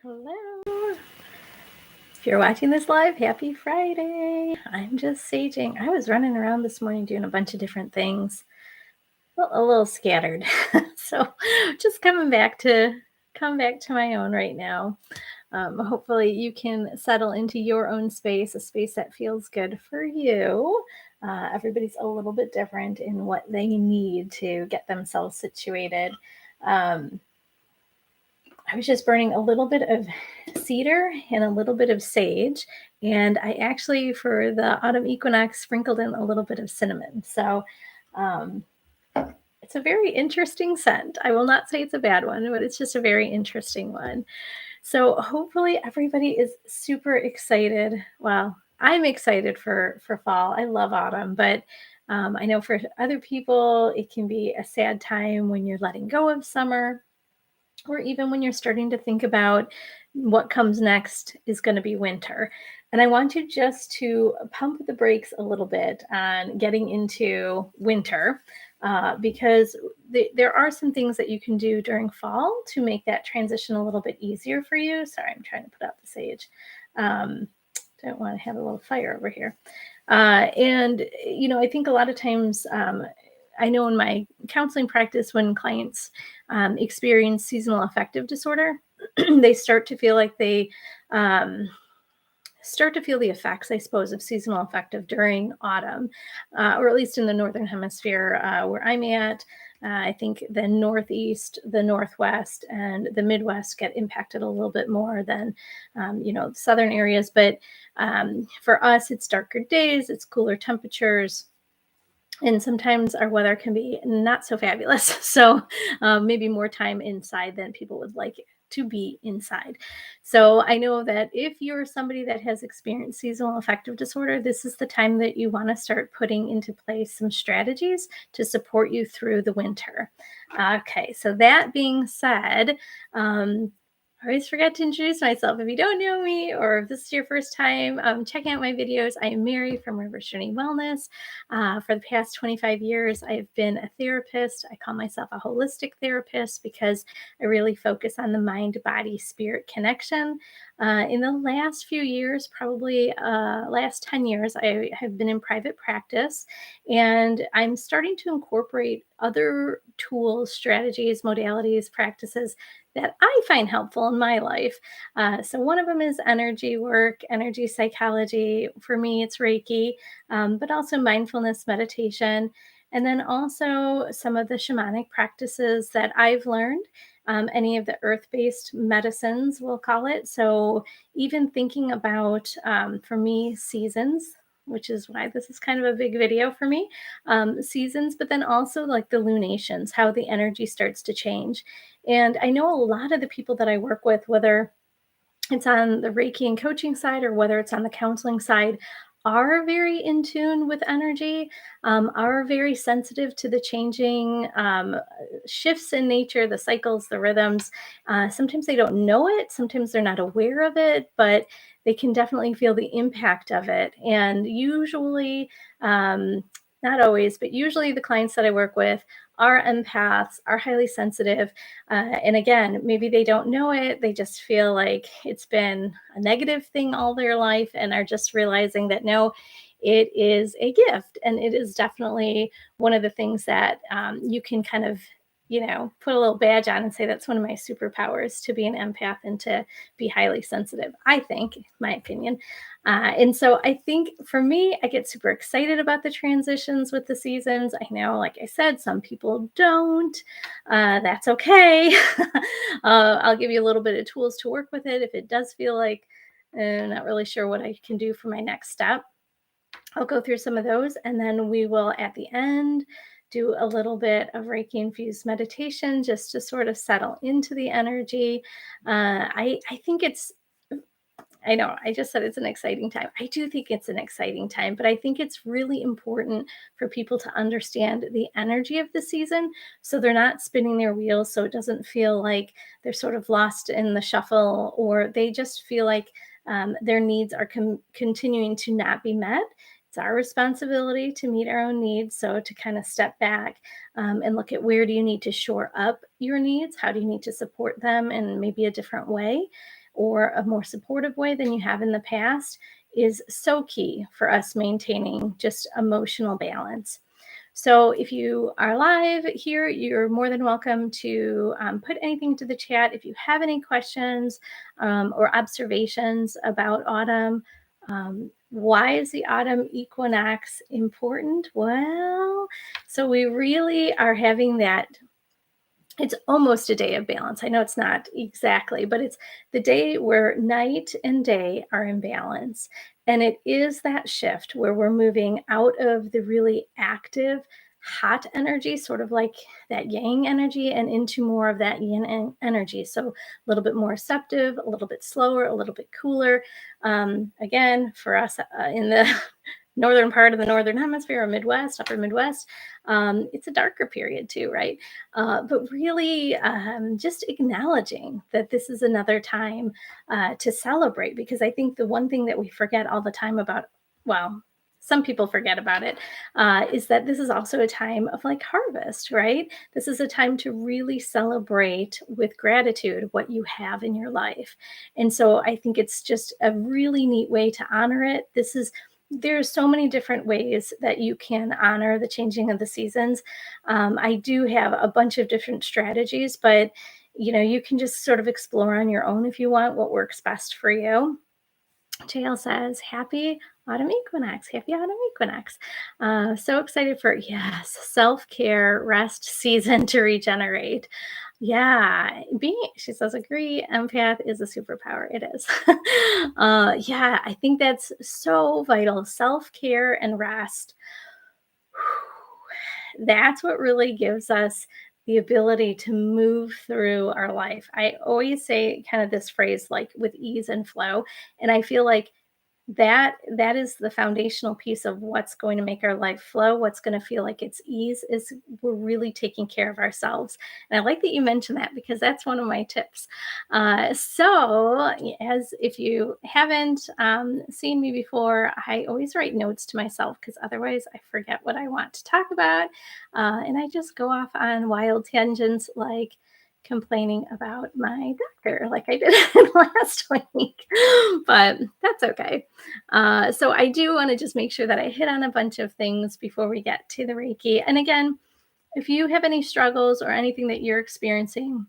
Hello. If you're watching this live, happy Friday. I'm just saging. I was running around this morning doing a bunch of different things. Well, a little scattered. So just come back to my own right now. Hopefully you can settle into your own space, a space that feels good for you. Everybody's a little bit different in what they need to get themselves situated. Um, I was just burning a little bit of cedar and a little bit of sage. And I actually, for the autumn equinox, sprinkled in a little bit of cinnamon. So um, it's a very interesting scent. I will not say it's a bad one, but it's just a very interesting one. So hopefully everybody is super excited. Well, I'm excited for fall. I love autumn, but I know for other people, it can be a sad time when you're letting go of summer, or even when you're starting to think about what comes next is going to be winter. And I want you just to pump the brakes a little bit on getting into winter, because there are some things that you can do during fall to make that transition a little bit easier for you. Sorry, I'm trying to put out the sage. Um, don't want to have a little fire over here. I think a lot of times, I know in my counseling practice, when clients experience seasonal affective disorder, they start to feel like they start to feel the effects, I suppose, of seasonal affective during autumn, or at least in the Northern Hemisphere where I'm at. I think the Northeast, the Northwest, and the Midwest get impacted a little bit more than, southern areas. But for us, it's darker days, it's cooler temperatures, and sometimes our weather can be not so fabulous. So maybe more time inside than people would like to be inside. So I know that if you're somebody that has experienced seasonal affective disorder, this is the time that you want to start putting into place some strategies to support you through the winter. Okay, so that being said, I always forget to introduce myself. If you don't know me, or if this is your first time checking out my videos, I am Mary from River Journey Wellness. For the past 25 years, I've been a therapist. I call myself a holistic therapist because I really focus on the mind, body, spirit connection. In the last few years, probably last 10 years, I have been in private practice, and I'm starting to incorporate other tools, strategies, modalities, practices that I find helpful in my life. So one of them is energy work, energy psychology. For me, it's Reiki, but also mindfulness meditation. And then also some of the shamanic practices that I've learned, any of the earth based medicines, we'll call it. So even thinking about, for me, seasons, which is why this is kind of a big video for me, seasons, but then also like the lunations, how the energy starts to change. And I know a lot of the people that I work with, whether it's on the Reiki and coaching side or whether it's on the counseling side, are very in tune with energy, are very sensitive to the changing shifts in nature, the cycles, the rhythms. Sometimes they don't know it, sometimes they're not aware of it, but they can definitely feel the impact of it. And usually, not always, but usually the clients that I work with are empaths, are highly sensitive. And again, maybe they don't know it. They just feel like it's been a negative thing all their life and are just realizing that no, it is a gift. And it is definitely one of the things that you can kind of, put a little badge on and say that's one of my superpowers, to be an empath and to be highly sensitive, I think, my opinion. And so I think for me, I get super excited about the transitions with the seasons. I know, like I said, some people don't. That's okay. I'll give you a little bit of tools to work with it. If it does feel like I'm not really sure what I can do for my next step, I'll go through some of those. And then we will, at the end, do a little bit of Reiki infused meditation just to sort of settle into the energy. I think I know I just said it's an exciting time. I do think it's an exciting time, but I think it's really important for people to understand the energy of the season so they're not spinning their wheels, so it doesn't feel like they're sort of lost in the shuffle, or they just feel like their needs are continuing to not be met. It's our responsibility to meet our own needs. So to kind of step back and look at, where do you need to shore up your needs? How do you need to support them in maybe a different way? or a more supportive way than you have in the past is so key for us maintaining just emotional balance. So if you are live here, you're more than welcome to put anything to the chat. If you have any questions or observations about autumn, why is the autumn equinox important? Well, so we really are having that, it's almost a day of balance. I know it's not exactly, but it's the day where night and day are in balance. And it is that shift where we're moving out of the really active, hot energy, sort of like that yang energy, and into more of that yin energy. So a little bit more receptive, a little bit slower, a little bit cooler. Again, for us in the northern part of the Northern Hemisphere or Midwest, upper Midwest, it's a darker period too, right? But really just acknowledging that this is another time to celebrate, because I think the one thing that we forget all the time about, well, some people forget about it, is that this is also a time of like harvest, right? This is a time to really celebrate with gratitude what you have in your life. And so I think it's just a really neat way to honor it. There's so many different ways that you can honor the changing of the seasons. I do have a bunch of different strategies, but you can just sort of explore on your own if you want what works best for you. JL says, Happy autumn equinox. Happy autumn equinox. So excited for, yes, self-care, rest season to regenerate. Yeah, she says, agree, empath is a superpower. It is. Yeah, I think that's so vital. Self-care and rest. That's what really gives us the ability to move through our life. I always say kind of this phrase like with ease and flow. And I feel like that is the foundational piece of what's going to make our life flow, what's going to feel like it's ease, is we're really taking care of ourselves. And I like that you mentioned that, because that's one of my tips. So as if you haven't seen me before, I always write notes to myself, because otherwise I forget what I want to talk about, and I just go off on wild tangents, like complaining about my doctor like I did last week, but that's okay. So I do want to just make sure that I hit on a bunch of things before we get to the Reiki. And again, if you have any struggles or anything that you're experiencing,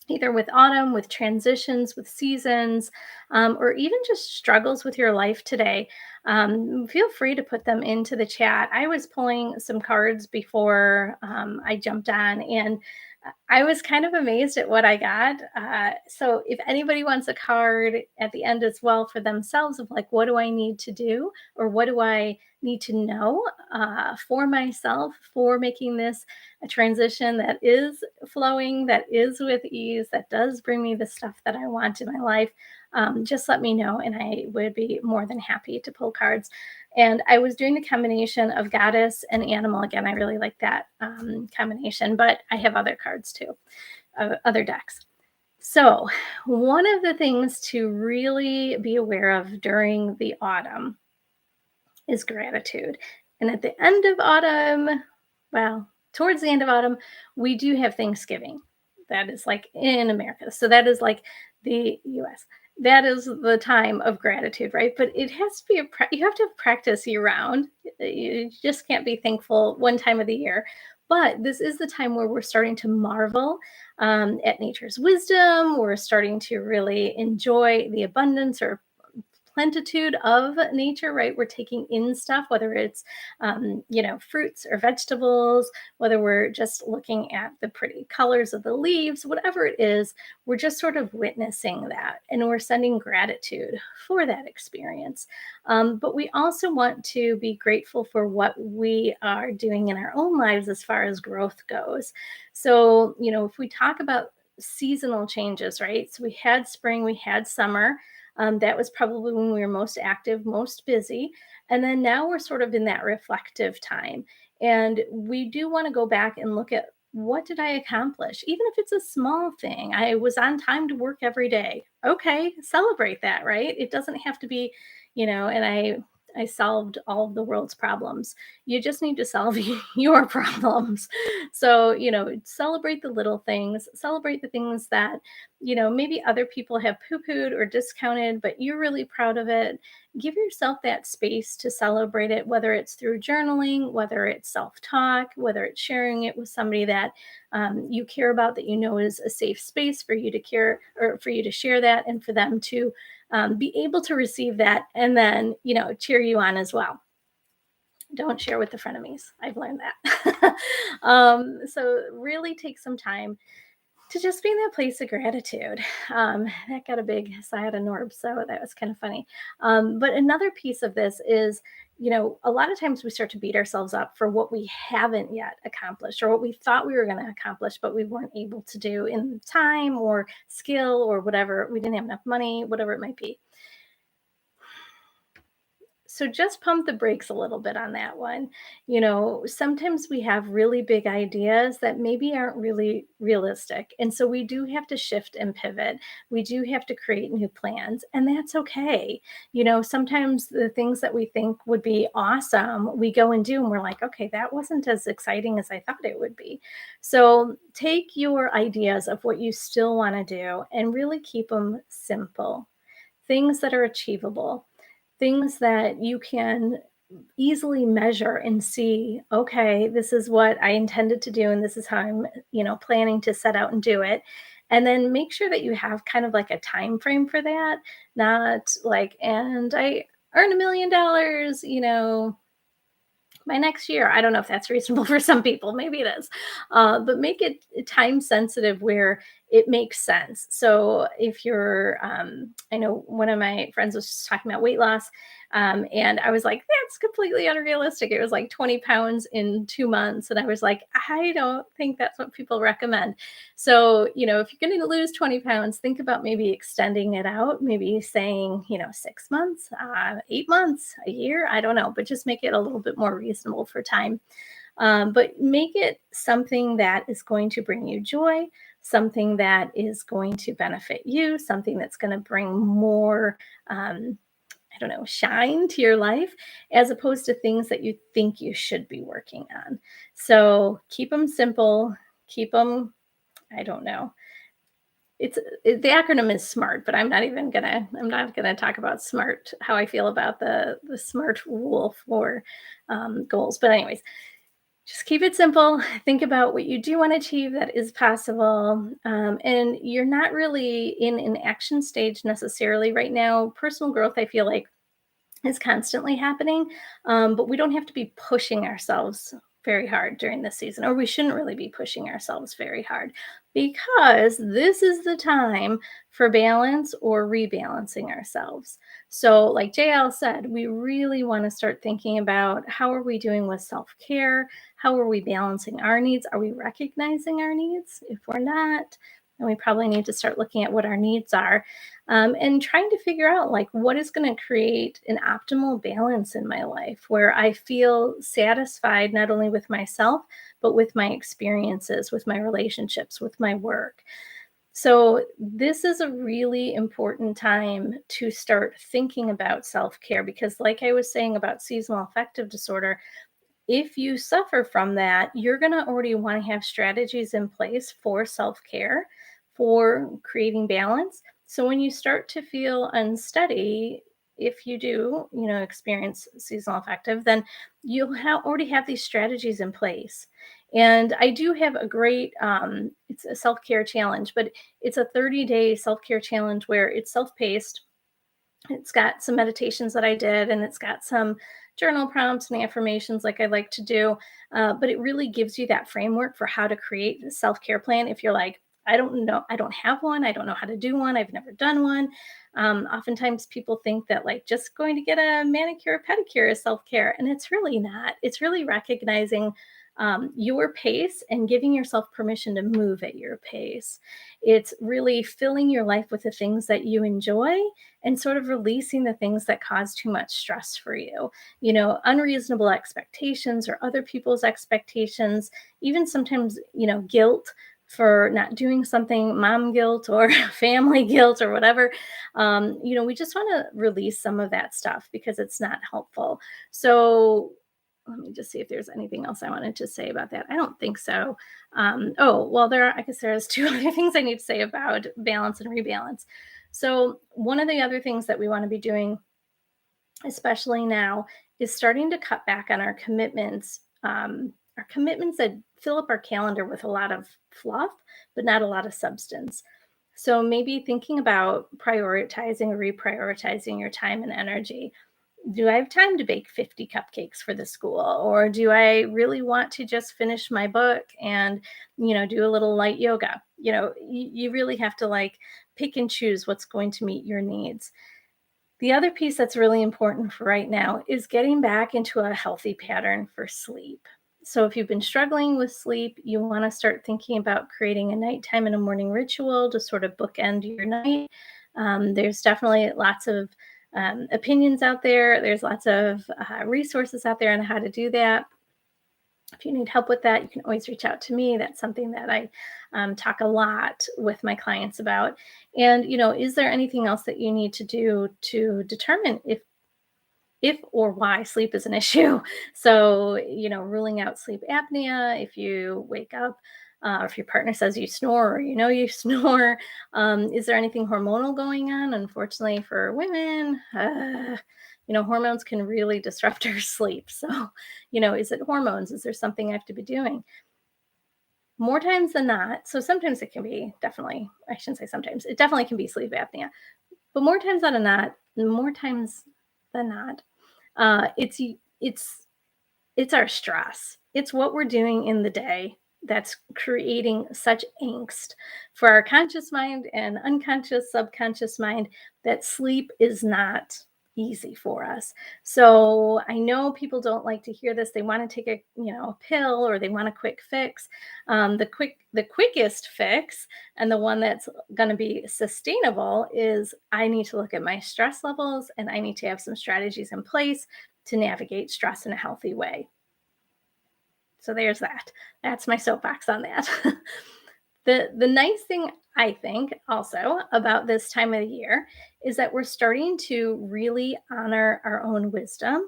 either with autumn, with transitions, with seasons, or even just struggles with your life today, feel free to put them into the chat. I was pulling some cards before I jumped on, and I was kind of amazed at what I got. So if anybody wants a card at the end as well for themselves of like, what do I need to do, or what do I need to know for myself for making this a transition that is flowing, that is with ease, that does bring me the stuff that I want in my life, just let me know, and I would be more than happy to pull cards. And I was doing the combination of goddess and animal. Again, I really like that combination, but I have other cards too, other decks. So one of the things to really be aware of during the autumn is gratitude. And at the end of autumn, well, towards the end of autumn, we do have Thanksgiving. That is like in America. So that is like the US. That is the time of gratitude, right? But it has to be you have to have practice year round. You just can't be thankful one time of the year. But this is the time where we're starting to marvel at nature's wisdom. We're starting to really enjoy the abundance or plentitude of nature, right? We're taking in stuff, whether it's, fruits or vegetables, whether we're just looking at the pretty colors of the leaves, whatever it is, we're just sort of witnessing that, and we're sending gratitude for that experience. But we also want to be grateful for what we are doing in our own lives as far as growth goes. So, if we talk about seasonal changes, right? So we had spring, we had summer. That was probably when we were most active, most busy. And then now we're sort of in that reflective time. And we do want to go back and look at, what did I accomplish? Even if it's a small thing, I was on time to work every day. Okay, celebrate that, right? It doesn't have to be, and I solved all of the world's problems. You just need to solve your problems. So, celebrate the little things, celebrate the things that, maybe other people have poo pooed or discounted, but you're really proud of it. Give yourself that space to celebrate it, whether it's through journaling, whether it's self talk, whether it's sharing it with somebody that you care about, that is a safe space for you to care, or for you to share that, and for them to be able to receive that, and then, cheer you on as well. Don't share with the frenemies. I've learned that. So really take some time to just be in that place of gratitude. That got a big sigh out of Norb, so that was kind of funny. But another piece of this is, a lot of times we start to beat ourselves up for what we haven't yet accomplished, or what we thought we were going to accomplish, but we weren't able to do in time or skill or whatever. We didn't have enough money, whatever it might be. So just pump the brakes a little bit on that one. Sometimes we have really big ideas that maybe aren't really realistic. And so we do have to shift and pivot. We do have to create new plans, and that's okay. Sometimes the things that we think would be awesome, we go and do, and we're like, okay, that wasn't as exciting as I thought it would be. So take your ideas of what you still want to do and really keep them simple, things that are achievable, things that you can easily measure and see, okay, this is what I intended to do, and this is how I'm, planning to set out and do it. And then make sure that you have kind of like a time frame for that, not like, and I earn $1 million, my next year. I don't know if that's reasonable for some people. Maybe it is. But make it time sensitive where it makes sense. So if you're, I know one of my friends was just talking about weight loss. And I was like, that's completely unrealistic. It was like 20 pounds in 2 months. And I was like, I don't think that's what people recommend. So, if you're going to lose 20 pounds, think about maybe extending it out, maybe saying, 6 months, 8 months, a year. I don't know, but just make it a little bit more reasonable for time. But make it something that is going to bring you joy, something that is going to benefit you, something that's going to bring more, I don't know, shine to your life, as opposed to things that you think you should be working on. So keep them simple, keep them, I don't know. The acronym is SMART, but I'm not gonna talk about SMART, how I feel about the SMART rule for goals. But anyways, just keep it simple. Think about what you do want to achieve that is possible. And you're not really in an action stage necessarily right now. Personal growth, I feel like, is constantly happening. But we don't have to be pushing ourselves very hard during this season, or we shouldn't really be pushing ourselves very hard, because this is the time for balance or rebalancing ourselves. So, like JL said, we really want to start thinking about, how are we doing with self care? How are we balancing our needs? Are we recognizing our needs? If we're not, then we probably need to start looking at what our needs are, and trying to figure out, like, what is going to create an optimal balance in my life where I feel satisfied not only with myself, but with my experiences, with my relationships, with my work. So, this is a really important time to start thinking about self care, because, like I was saying about seasonal affective disorder, if you suffer from that, you're going to already want to have strategies in place for self care, for creating balance. So when you start to feel unsteady, if you do, experience seasonal affective, then you'll already have these strategies in place. And I do have a great, it's a self care challenge, but it's a 30-day self care challenge where it's self paced. It's got some meditations that I did, and it's got some journal prompts and affirmations like I like to do. But it really gives you that framework for how to create a self care plan. If you're like, I don't know, I don't have one, I don't know how to do one, I've never done one. Oftentimes people think that, like, just going to get a manicure or pedicure is self care, and it's really not. It's really recognizing your pace and giving yourself permission to move at your pace. It's really filling your life with the things that you enjoy, and sort of releasing the things that cause too much stress for you. Unreasonable expectations or other people's expectations, even sometimes, guilt for not doing something, mom guilt or family guilt or whatever. We just want to release some of that stuff because it's not helpful. So let me just see if there's anything else I wanted to say about that. I don't think so. Oh, well, I guess there's two other things I need to say about balance and rebalance. So one of the other things that we want to be doing, especially now, is starting to cut back on our commitments that fill up our calendar with a lot of fluff, but not a lot of substance. So maybe thinking about prioritizing or reprioritizing your time and energy. Do I have time to bake 50 cupcakes for the school? Or do I really want to just finish my book and, do a little light yoga? You really have to like pick and choose what's going to meet your needs. The other piece that's really important for right now is getting back into a healthy pattern for sleep. So, if you've been struggling with sleep, you want to start thinking about creating a nighttime and a morning ritual to sort of bookend your night. There's definitely lots of opinions out there, there's lots of resources out there on how to do that. If you need help with that, you can always reach out to me. That's something that I talk a lot with my clients about. And, is there anything else that you need to do to determine if or why sleep is an issue? So, ruling out sleep apnea, if you wake up, if your partner says you snore or you snore, is there anything hormonal going on? Unfortunately, for women, hormones can really disrupt our sleep. So, is it hormones? Is there something I have to be doing? More times than not. So sometimes it can be definitely, I shouldn't say sometimes, it definitely can be sleep apnea. But more times than not, uh, it's it's it's our stress. It's what we're doing in the day that's creating such angst for our conscious mind and unconscious, subconscious mind, that sleep is not easy for us. So I know people don't like to hear this. They want to take a pill, or they want a quick fix. The quickest fix, and the one that's going to be sustainable, is I need to look at my stress levels and I need to have some strategies in place to navigate stress in a healthy way. So there's that. That's my soapbox on that. The nice thing I think also about this time of the year is that we're starting to really honor our own wisdom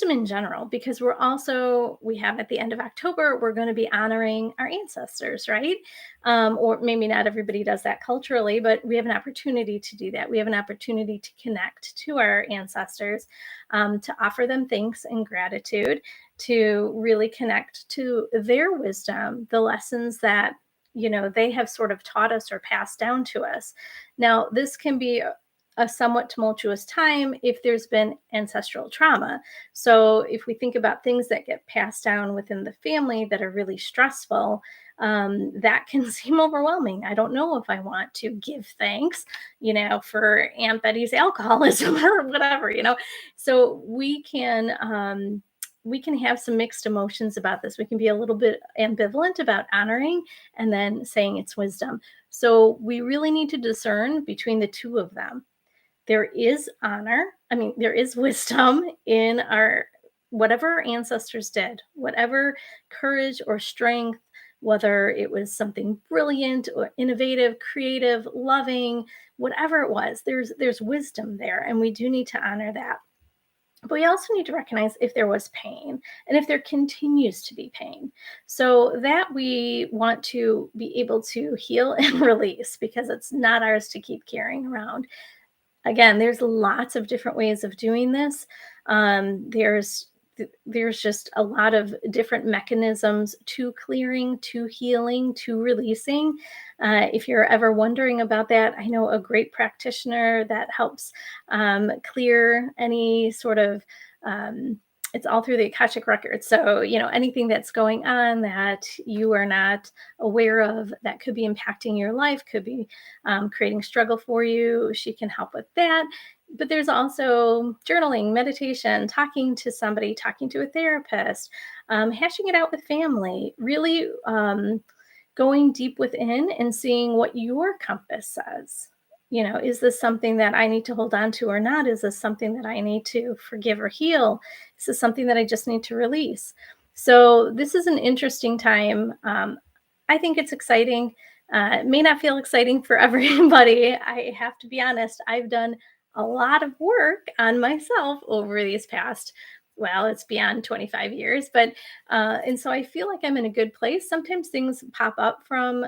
in general, because we have at the end of October, we're going to be honoring our ancestors, right? Or maybe not everybody does that culturally, but we have an opportunity to do that. We have an opportunity to connect to our ancestors, to offer them thanks and gratitude, to really connect to their wisdom, the lessons that they have sort of taught us or passed down to us. Now, this can be a somewhat tumultuous time if there's been ancestral trauma. So, if we think about things that get passed down within the family that are really stressful, that can seem overwhelming. I don't know if I want to give thanks, for Aunt Betty's alcoholism or whatever. So we can have some mixed emotions about this. We can be a little bit ambivalent about honoring and then saying it's wisdom. So we really need to discern between the two of them. There is honor. I mean, there is wisdom in our whatever our ancestors did, whatever courage or strength, whether it was something brilliant or innovative, creative, loving, whatever it was, there's wisdom there, and we do need to honor that. But we also need to recognize if there was pain and if there continues to be pain, so that we want to be able to heal and release, because it's not ours to keep carrying around. Again, there's lots of different ways of doing this. There's just a lot of different mechanisms to clearing, to healing, to releasing. If you're ever wondering about that, I know a great practitioner that helps clear any sort of it's all through the Akashic records. So, anything that's going on that you are not aware of that could be impacting your life, could be creating struggle for you, she can help with that. But there's also journaling, meditation, talking to somebody, talking to a therapist, hashing it out with family, really going deep within and seeing what your compass says. Is this something that I need to hold on to or not? Is this something that I need to forgive or heal? Is this something that I just need to release? So this is an interesting time. I think it's exciting. It may not feel exciting for everybody. I have to be honest. I've done a lot of work on myself over these past, well, it's beyond 25 years, but and so I feel like I'm in a good place. Sometimes things pop up from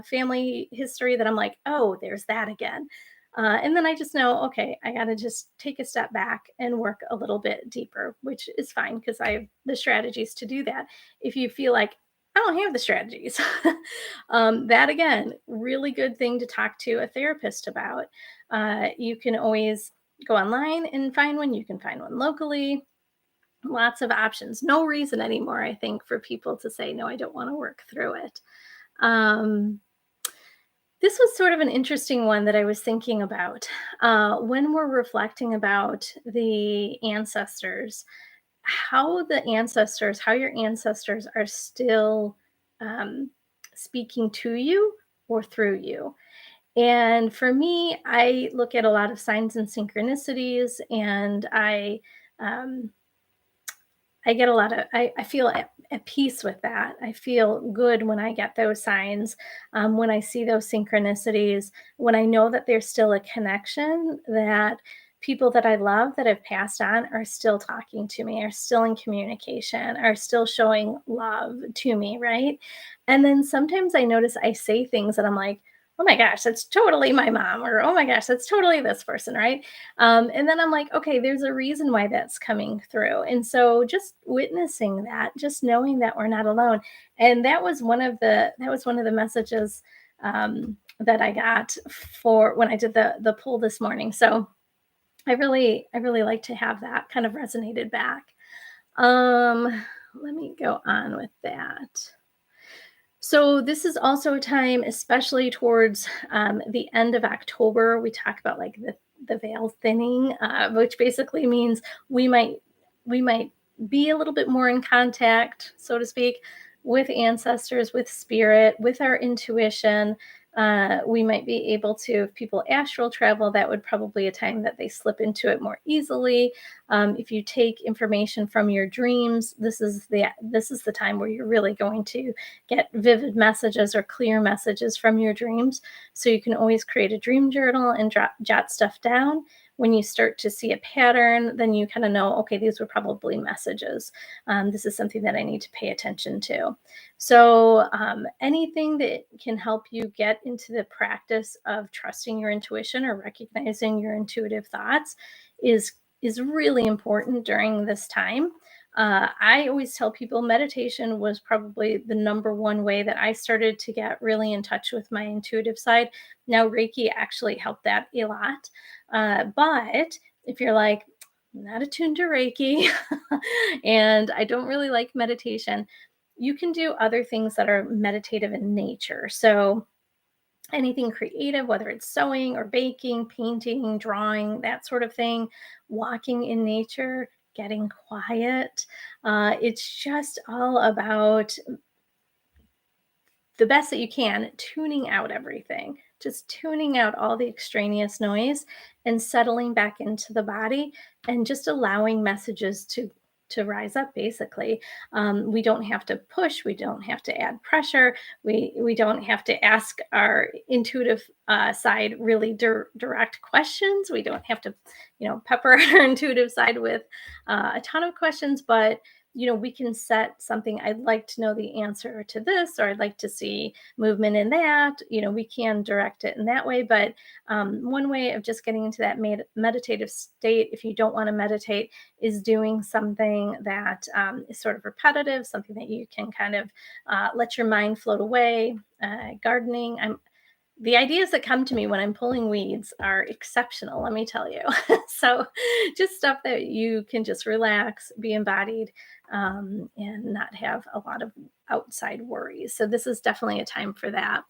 family history that I'm like, oh, there's that again. And then I just know, okay, I got to just take a step back and work a little bit deeper, which is fine because I have the strategies to do that. If you feel like I don't have the strategies. That again, really good thing to talk to a therapist about. You can always go online and find one. You can find one locally. Lots of options. No reason anymore, I think, for people to say, no, I don't want to work through it. Um, this was sort of an interesting one that I was thinking about. When we're reflecting about the ancestors, how your ancestors are still um, speaking to you or through you. And for me, I look at a lot of signs and synchronicities, and um, I get a lot of, I feel at peace with that. I feel good when I get those signs, when I see those synchronicities, when I know that there's still a connection, that people that I love that have passed on are still talking to me, are still in communication, are still showing love to me, right? And then sometimes I notice I say things that I'm like, oh my gosh, that's totally my mom, or oh my gosh, that's totally this person, right? And then I'm like, okay, there's a reason why that's coming through. And so just witnessing that, just knowing that we're not alone. And that was one of the messages that I got for when I did the pull this morning. So I really like to have that kind of resonated back. Let me go on with that. So this is also a time, especially towards the end of October. We talk about like the veil thinning, which basically means we might we might be a little bit more in contact, so to speak, with ancestors, with spirit, with our intuition. We might be able to, if people astral travel, that would probably a time that they slip into it more easily. If you take information from your dreams, this is the time where you're really going to get vivid messages or clear messages from your dreams. So you can always create a dream journal and jot stuff down. When you start to see a pattern, then you kind of know, okay, these were probably messages. This is something that I need to pay attention to. So anything that can help you get into the practice of trusting your intuition or recognizing your intuitive thoughts is is really important during this time. I always tell people meditation was probably the number one way that I started to get really in touch with my intuitive side. Now, Reiki actually helped that a lot. But if you're like, "I'm not attuned to Reiki and I don't really like meditation, you can do other things that are meditative in nature. So, anything creative, whether it's sewing or baking, painting, drawing, that sort of thing, walking in nature, getting quiet. It's just all about the best that you can, tuning out everything, just tuning out all the extraneous noise and settling back into the body and just allowing messages to rise up. Basically, we don't have to push, we don't have to add pressure, we don't have to ask our intuitive side really direct questions. We don't have to, pepper our intuitive side with a ton of questions, but we can set something. I'd like to know the answer to this, or I'd like to see movement in that. We can direct it in that way. But one way of just getting into that meditative state, if you don't want to meditate, is doing something that is sort of repetitive, something that you can kind of let your mind float away. Gardening. The ideas that come to me when I'm pulling weeds are exceptional, let me tell you. So, just stuff that you can just relax, be embodied, and not have a lot of outside worries. So, this is definitely a time for that.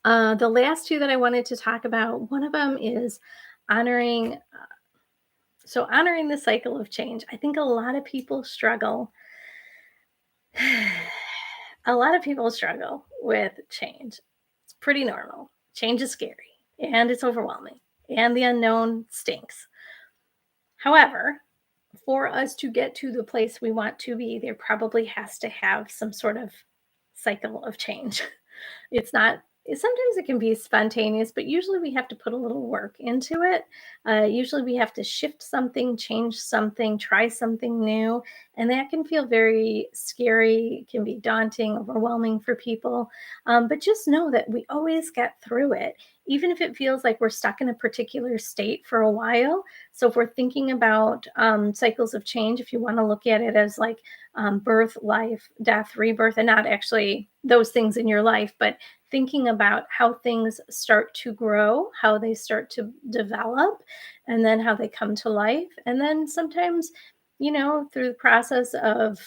The last two that I wanted to talk about, one of them is honoring. So, honoring the cycle of change. I think a lot of people struggle. A lot of people struggle with change. It's pretty normal. Change is scary and it's overwhelming, and the unknown stinks. However, for us to get to the place we want to be, there probably has to have some sort of cycle of change. It's not, sometimes it can be spontaneous, but usually we have to put a little work into it. Usually we have to shift something, change something, try something new. And that can feel very scary, can be daunting, overwhelming for people. But just know that we always get through it, even if it feels like we're stuck in a particular state for a while. So if we're thinking about cycles of change, if you want to look at it as like birth, life, death, rebirth, and not actually those things in your life, but thinking about how things start to grow, how they start to develop, and then how they come to life. And then sometimes, through the process of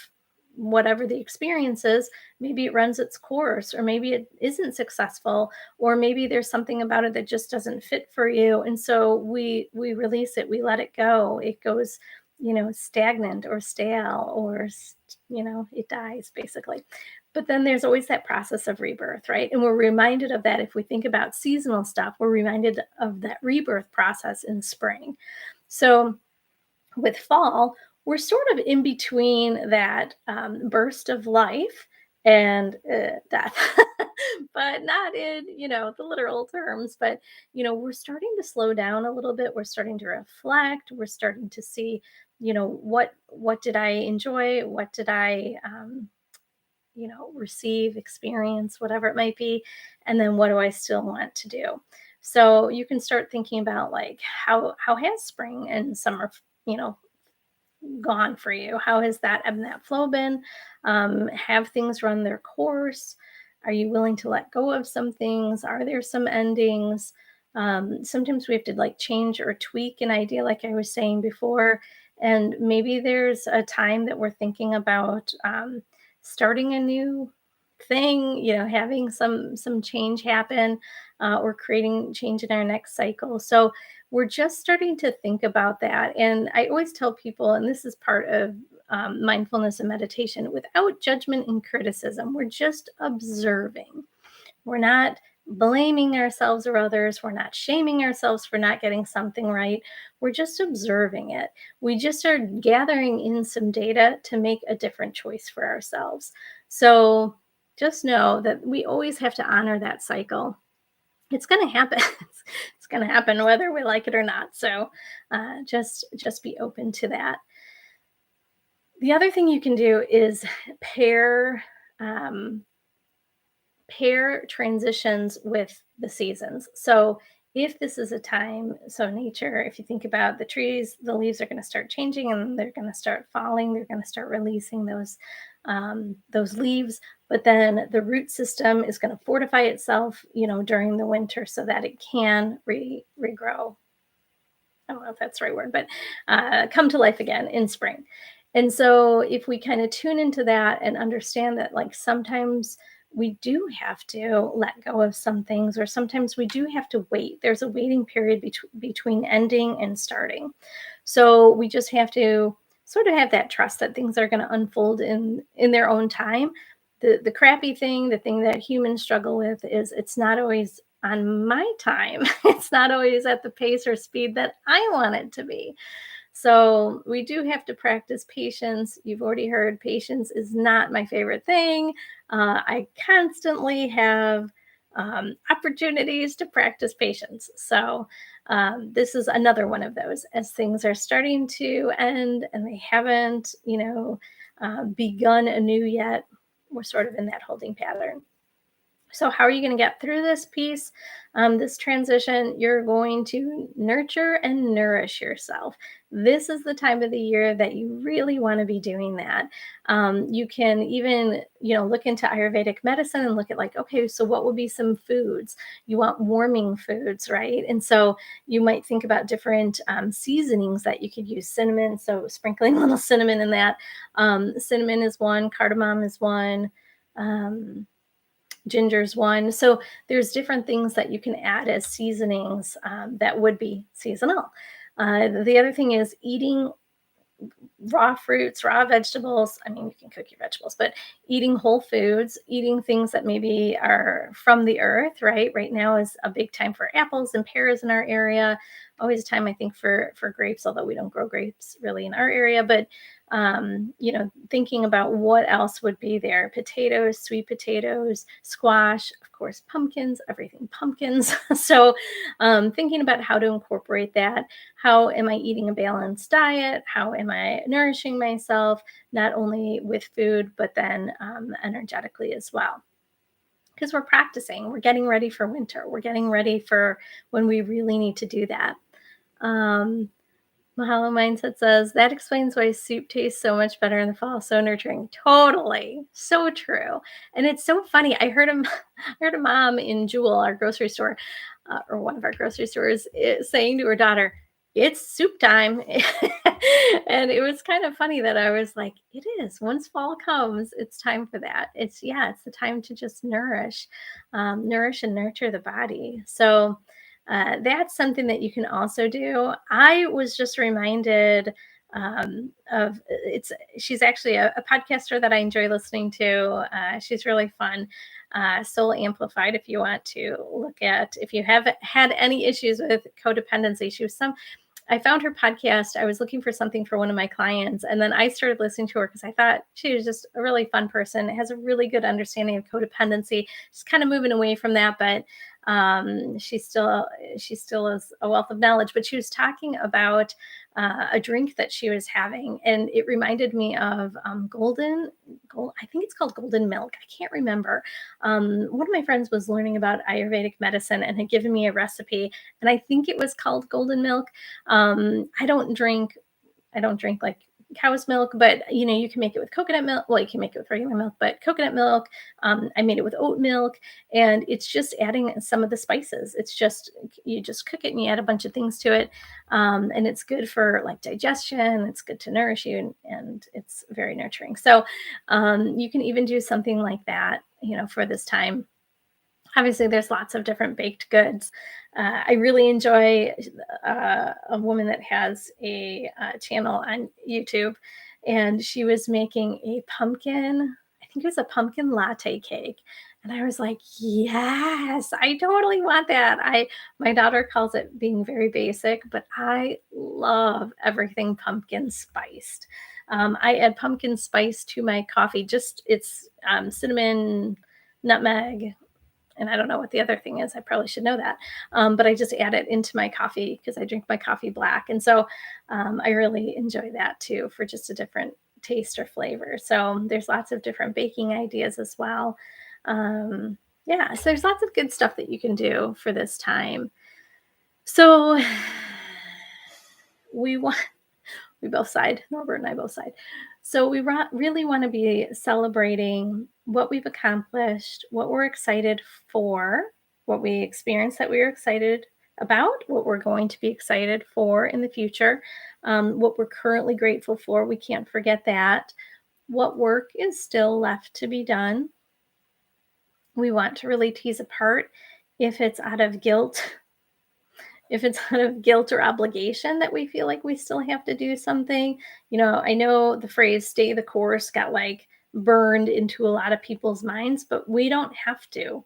whatever the experience is, maybe it runs its course, or maybe it isn't successful, or maybe there's something about it that just doesn't fit for you. And so we release it, we let it go. It goes, stagnant or stale, or it dies basically. But then there's always that process of rebirth, right? And we're reminded of that. If we think about seasonal stuff, we're reminded of that rebirth process in spring. So with fall, we're sort of in between that burst of life and death, but not in, the literal terms. But, we're starting to slow down a little bit. We're starting to reflect. We're starting to see, what did I enjoy? What did I, receive, experience, whatever it might be. And then what do I still want to do? So you can start thinking about like how has spring and summer, you know, gone for you? How has that ebb and that flow been? Have things run their course? Are you willing to let go of some things? Are there some endings? Sometimes we have to like change or tweak an idea, like I was saying before. And maybe there's a time that we're thinking about starting a new thing, having some change happen, or creating change in our next cycle. So we're just starting to think about that. And I always tell people, and this is part of mindfulness and meditation, without judgment and criticism, we're just observing. We're not blaming ourselves or others. We're not shaming ourselves for not getting something right. We're just observing it. We just are gathering in some data to make a different choice for ourselves. So just know that we always have to honor that cycle. It's going to happen. It's going to happen whether we like it or not. So just be open to that. The other thing you can do is pair um, pair transitions with the seasons. So if this is a time, so nature, if you think about the trees, the leaves are going to start changing and they're going to start falling. They're going to start releasing those leaves. But then the root system is going to fortify itself, during the winter so that it can regrow. I don't know if that's the right word, but come to life again in spring. And so if we kind of tune into that and understand that, like, sometimes we do have to let go of some things, or sometimes we do have to wait. There's a waiting period between ending and starting. So we just have to sort of have that trust that things are going to unfold in their own time. The crappy thing, the thing that humans struggle with, is it's not always on my time. It's not always at the pace or speed that I want it to be. So we do have to practice patience. You've already heard patience is not my favorite thing. I constantly have opportunities to practice patience. So this is another one of those. As things are starting to end and they haven't, begun anew yet, we're sort of in that holding pattern. So, how are you going to get through this piece, this transition? You're going to nurture and nourish yourself. This is the time of the year that you really want to be doing that. You can even, look into Ayurvedic medicine and look at, like, okay, so what would be some foods? You want warming foods, right? And so you might think about different seasonings that you could use. Cinnamon, so sprinkling a little cinnamon in that. Cinnamon is one, cardamom is one. Ginger's one. So there's different things that you can add as seasonings that would be seasonal. The other thing is eating raw fruits, raw vegetables. I mean, you can cook your vegetables, but eating whole foods, eating things that maybe are from the earth, right? Right now is a big time for apples and pears in our area. Always a time, I think, for grapes, although we don't grow grapes really in our area. But Thinking about what else would be there: potatoes, sweet potatoes, squash, of course, pumpkins, everything pumpkins. So, thinking about how to incorporate that. How am I eating a balanced diet? How am I nourishing myself, not only with food, but then energetically as well? Because we're practicing, we're getting ready for winter, we're getting ready for when we really need to do that. Um, Mahalo Mindset says that explains why soup tastes so much better in the fall. So nurturing. Totally. So true. And it's so funny. I heard I heard a mom in Jewel, our grocery store, or one of our grocery stores, saying to her daughter, "It's soup time." And it was kind of funny that I was like, it is. Once fall comes, it's time for that. It's the time to just nourish and nurture the body. So that's something that you can also do. I was just reminded of she's actually a podcaster that I enjoy listening to. She's really fun. Soul Amplified, if you want to look at, if you have had any issues with codependency. I found her podcast. I was looking for something for one of my clients, and then I started listening to her because I thought she was just a really fun person. Has a really good understanding of codependency. She's kind of moving away from that, but she still is a wealth of knowledge. But she was talking about a drink that she was having, and it reminded me of I think it's called golden milk. I can't remember. One of my friends was learning about Ayurvedic medicine and had given me a recipe, and I think it was called golden milk. I don't drink like cow's milk, but you can make it with coconut milk. Well, you can make it with regular milk, but coconut milk. I made it with oat milk, and it's just adding some of the spices. It's just you just cook it and you add a bunch of things to it, and it's good for like digestion. It's good to nourish you, and it's very nurturing. So you can even do something like that, for this time. Obviously, there's lots of different baked goods. I really enjoy a woman that has a channel on YouTube, and she was making a pumpkin, I think it was a pumpkin latte cake. And I was like, yes, I totally want that. My daughter calls it being very basic, but I love everything pumpkin spiced. I add pumpkin spice to my coffee. Just it's cinnamon, nutmeg, and I don't know what the other thing is. I probably should know that. But I just add it into my coffee because I drink my coffee black. And so I really enjoy that too for just a different taste or flavor. So there's lots of different baking ideas as well. Yeah, so there's lots of good stuff that you can do for this time. So we want we both side, Norbert and I both side. So we really want to be celebrating what we've accomplished, what we're excited for, what we experienced that we were excited about, what we're going to be excited for in the future, what we're currently grateful for. We can't forget that. What work is still left to be done. We want to really tease apart if it's out of guilt if it's out of guilt or obligation that we feel like we still have to do something. I know the phrase stay the course got like burned into a lot of people's minds, but we don't have to.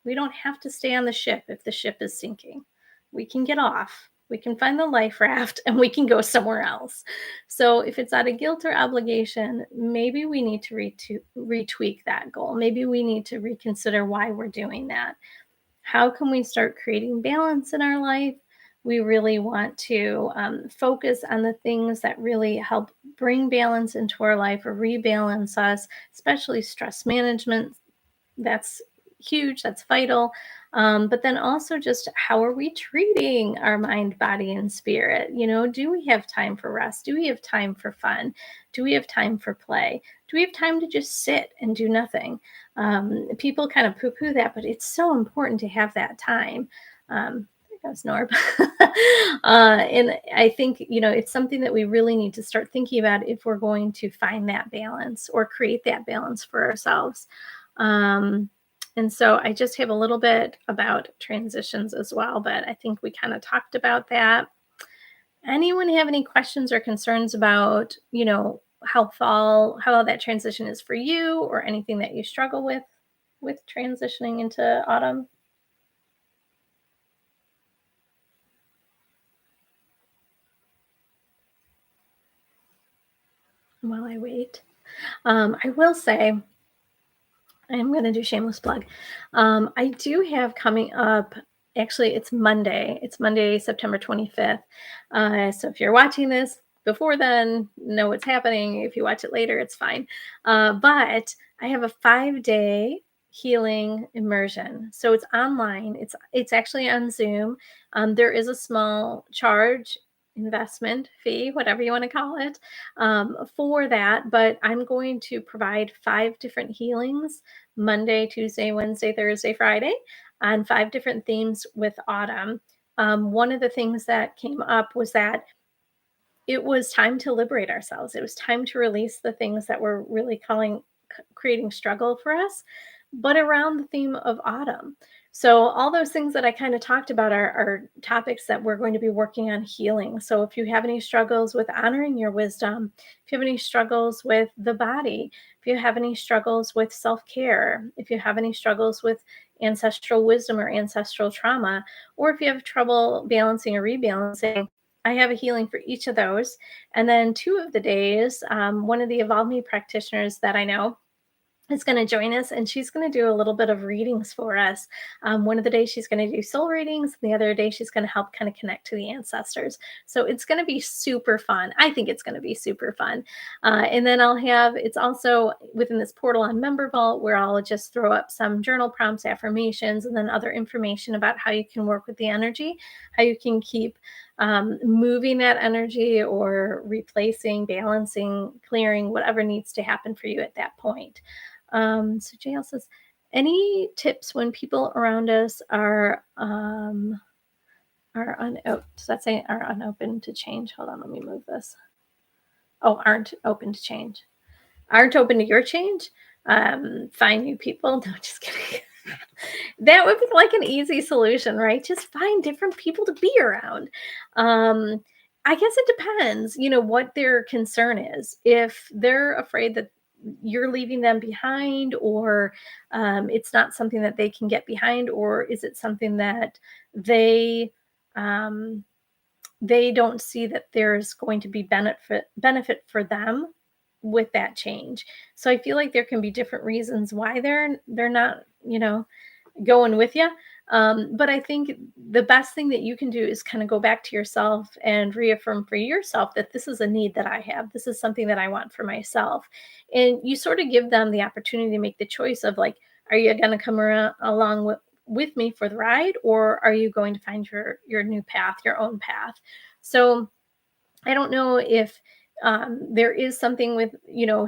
We don't have to stay on the ship if the ship is sinking. We can get off. We can find the life raft and we can go somewhere else. So if it's out of guilt or obligation, maybe we need to retweak that goal. Maybe we need to reconsider why we're doing that. How can we start creating balance in our life? We really want to focus on the things that really help bring balance into our life or rebalance us, especially stress management. That's huge, that's vital. But then also just how are we treating our mind, body, and spirit? Do we have time for rest? Do we have time for fun? Do we have time for play? Do we have time to just sit and do nothing? People kind of poo-poo that, but it's so important to have that time. There goes Norb. And I think, it's something that we really need to start thinking about if we're going to find that balance or create that balance for ourselves. And so I just have a little bit about transitions as well, but I think we kind of talked about that. Anyone have any questions or concerns about, how that transition is for you, or anything that you struggle with transitioning into autumn? while I wait. I will say, I am going to do shameless plug. I do have coming up, actually, it's Monday. It's Monday, September 25th. So if you're watching this before then, know what's happening. If you watch it later, it's fine. But I have a 5-day healing immersion. So it's online. It's actually on Zoom. There is a small charge, investment fee, whatever you want to call it, for that. But I'm going to provide 5 different healings Monday, Tuesday, Wednesday, Thursday, Friday on 5 different themes with autumn. One of the things that came up was that it was time to liberate ourselves. It was time to release the things that were really creating struggle for us, but around the theme of autumn. So all those things that I kind of talked about are topics that we're going to be working on healing. So if you have any struggles with honoring your wisdom, if you have any struggles with the body, if you have any struggles with self-care, if you have any struggles with ancestral wisdom or ancestral trauma, or if you have trouble balancing or rebalancing, I have a healing for each of those. And then 2 of the days, one of the Evolve Me practitioners that I know is going to join us, and she's going to do a little bit of readings for us. One of the days she's going to do soul readings, and the other day she's going to help kind of connect to the ancestors. So it's going to be super fun. I think it's going to be super fun. And then it's also within this portal on Member Vault, where I'll just throw up some journal prompts, affirmations, and then other information about how you can work with the energy, how you can keep moving that energy or replacing, balancing, clearing, whatever needs to happen for you at that point. So JL says, any tips when people around us does that say are unopen to change? Hold on, let me move this. Oh, aren't open to change. Aren't open to your change? Find new people. No, just kidding. That would be like an easy solution, right? Just find different people to be around. I guess it depends, what their concern is. If they're afraid that you're leaving them behind, or it's not something that they can get behind, or is it something that they um, they don't see that there's going to be benefit for them with that change. So I feel like there can be different reasons why they're not, going with you. But I think the best thing that you can do is kind of go back to yourself and reaffirm for yourself that this is a need that I have. This is something that I want for myself. And you sort of give them the opportunity to make the choice of like, are you going to come along with me for the ride, or are you going to find your new path, your own path? So I don't know if there is something with,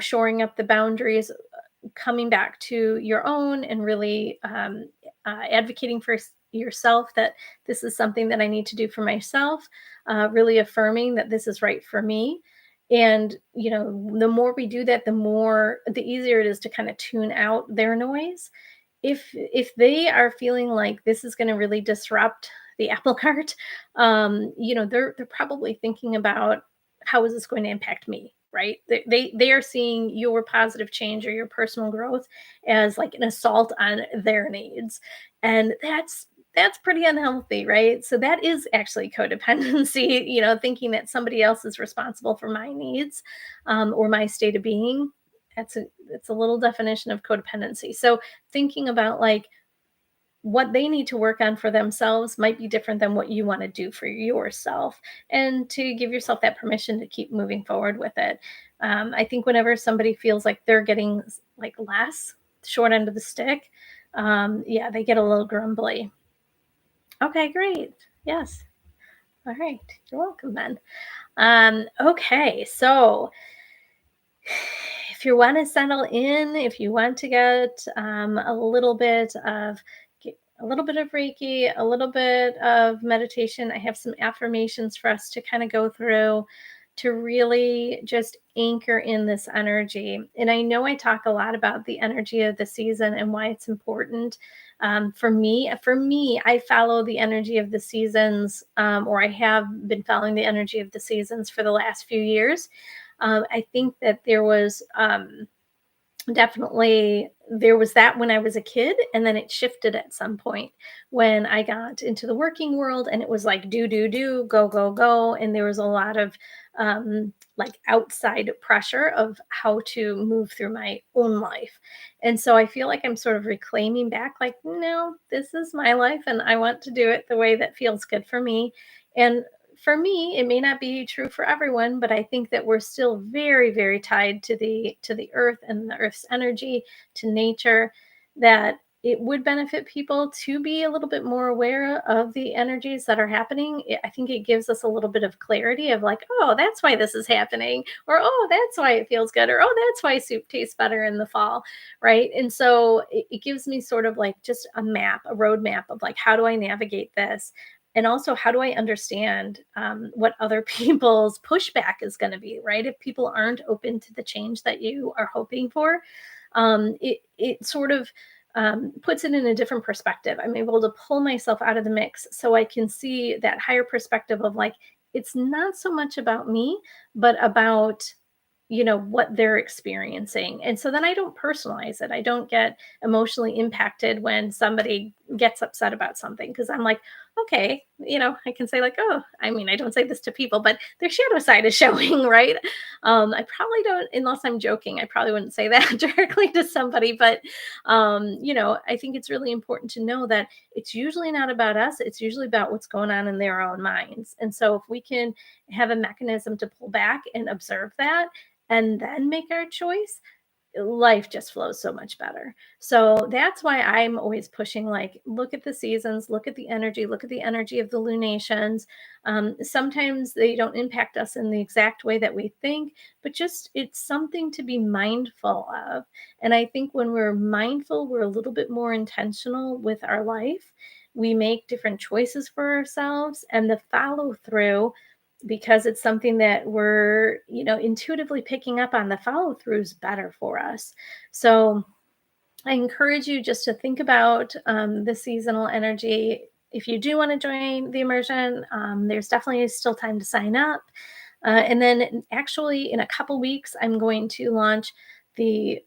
shoring up the boundaries, coming back to your own and really advocating for yourself that this is something that I need to do for myself, really affirming that this is right for me. And, the more we do that, the easier it is to kind of tune out their noise. If they are feeling like this is going to really disrupt the apple cart, they're probably thinking about, how is this going to impact me, right? They are seeing your positive change or your personal growth as like an assault on their needs, and that's pretty unhealthy, right? So that is actually codependency, thinking that somebody else is responsible for my needs, or my state of being. It's a little definition of codependency. So thinking about like what they need to work on for themselves might be different than what you want to do for yourself, and to give yourself that permission to keep moving forward with it. I think whenever somebody feels like they're getting like less short end of the stick, yeah, they get a little grumbly. Okay, great. Yes. All right. You're welcome then. Okay. So if you want to settle in, if you want to get a little bit of Reiki, a little bit of meditation, I have some affirmations for us to kind of go through to really just anchor in this energy. And I know I talk a lot about the energy of the season and why it's important. For me, I follow the energy of the seasons, or I have been following the energy of the seasons for the last few years. I think that there was definitely there was that when I was a kid, and then it shifted at some point when I got into the working world, and it was like do, go, go, go, and there was a lot of like outside pressure of how to move through my own life. And so I feel like I'm sort of reclaiming back, like, no, this is my life and I want to do it the way that feels good for me. And for me, it may not be true for everyone, but I think that we're still very, very tied to the earth and the earth's energy, to nature, that it would benefit people to be a little bit more aware of the energies that are happening. I think it gives us a little bit of clarity of like, oh, that's why this is happening, or oh, that's why it feels good, or oh, that's why soup tastes better in the fall, right? And so it gives me sort of like just a map, a roadmap of like, how do I navigate this? And also, how do I understand what other people's pushback is going to be, right? If people aren't open to the change that you are hoping for, it sort of puts it in a different perspective. I'm able to pull myself out of the mix so I can see that higher perspective of like, it's not so much about me, but about what they're experiencing. And so then I don't personalize it. I don't get emotionally impacted when somebody gets upset about something, because I'm like, okay, I can say like, oh, I mean, I don't say this to people, but their shadow side is showing, right? I probably don't, unless I'm joking, I probably wouldn't say that directly to somebody, but I think it's really important to know that it's usually not about us. It's usually about what's going on in their own minds. And so if we can have a mechanism to pull back and observe that and then make our choice, life just flows so much better. So that's why I'm always pushing, like, look at the seasons, look at the energy of the lunations. Sometimes they don't impact us in the exact way that we think, but just it's something to be mindful of. And I think when we're mindful, we're a little bit more intentional with our life. We make different choices for ourselves, and the follow through, because it's something that we're intuitively picking up on, the follow through is better for us. So I encourage you just to think about the seasonal energy. If you do want to join the immersion, there's definitely still time to sign up. And then actually in a couple weeks, I'm going to launch the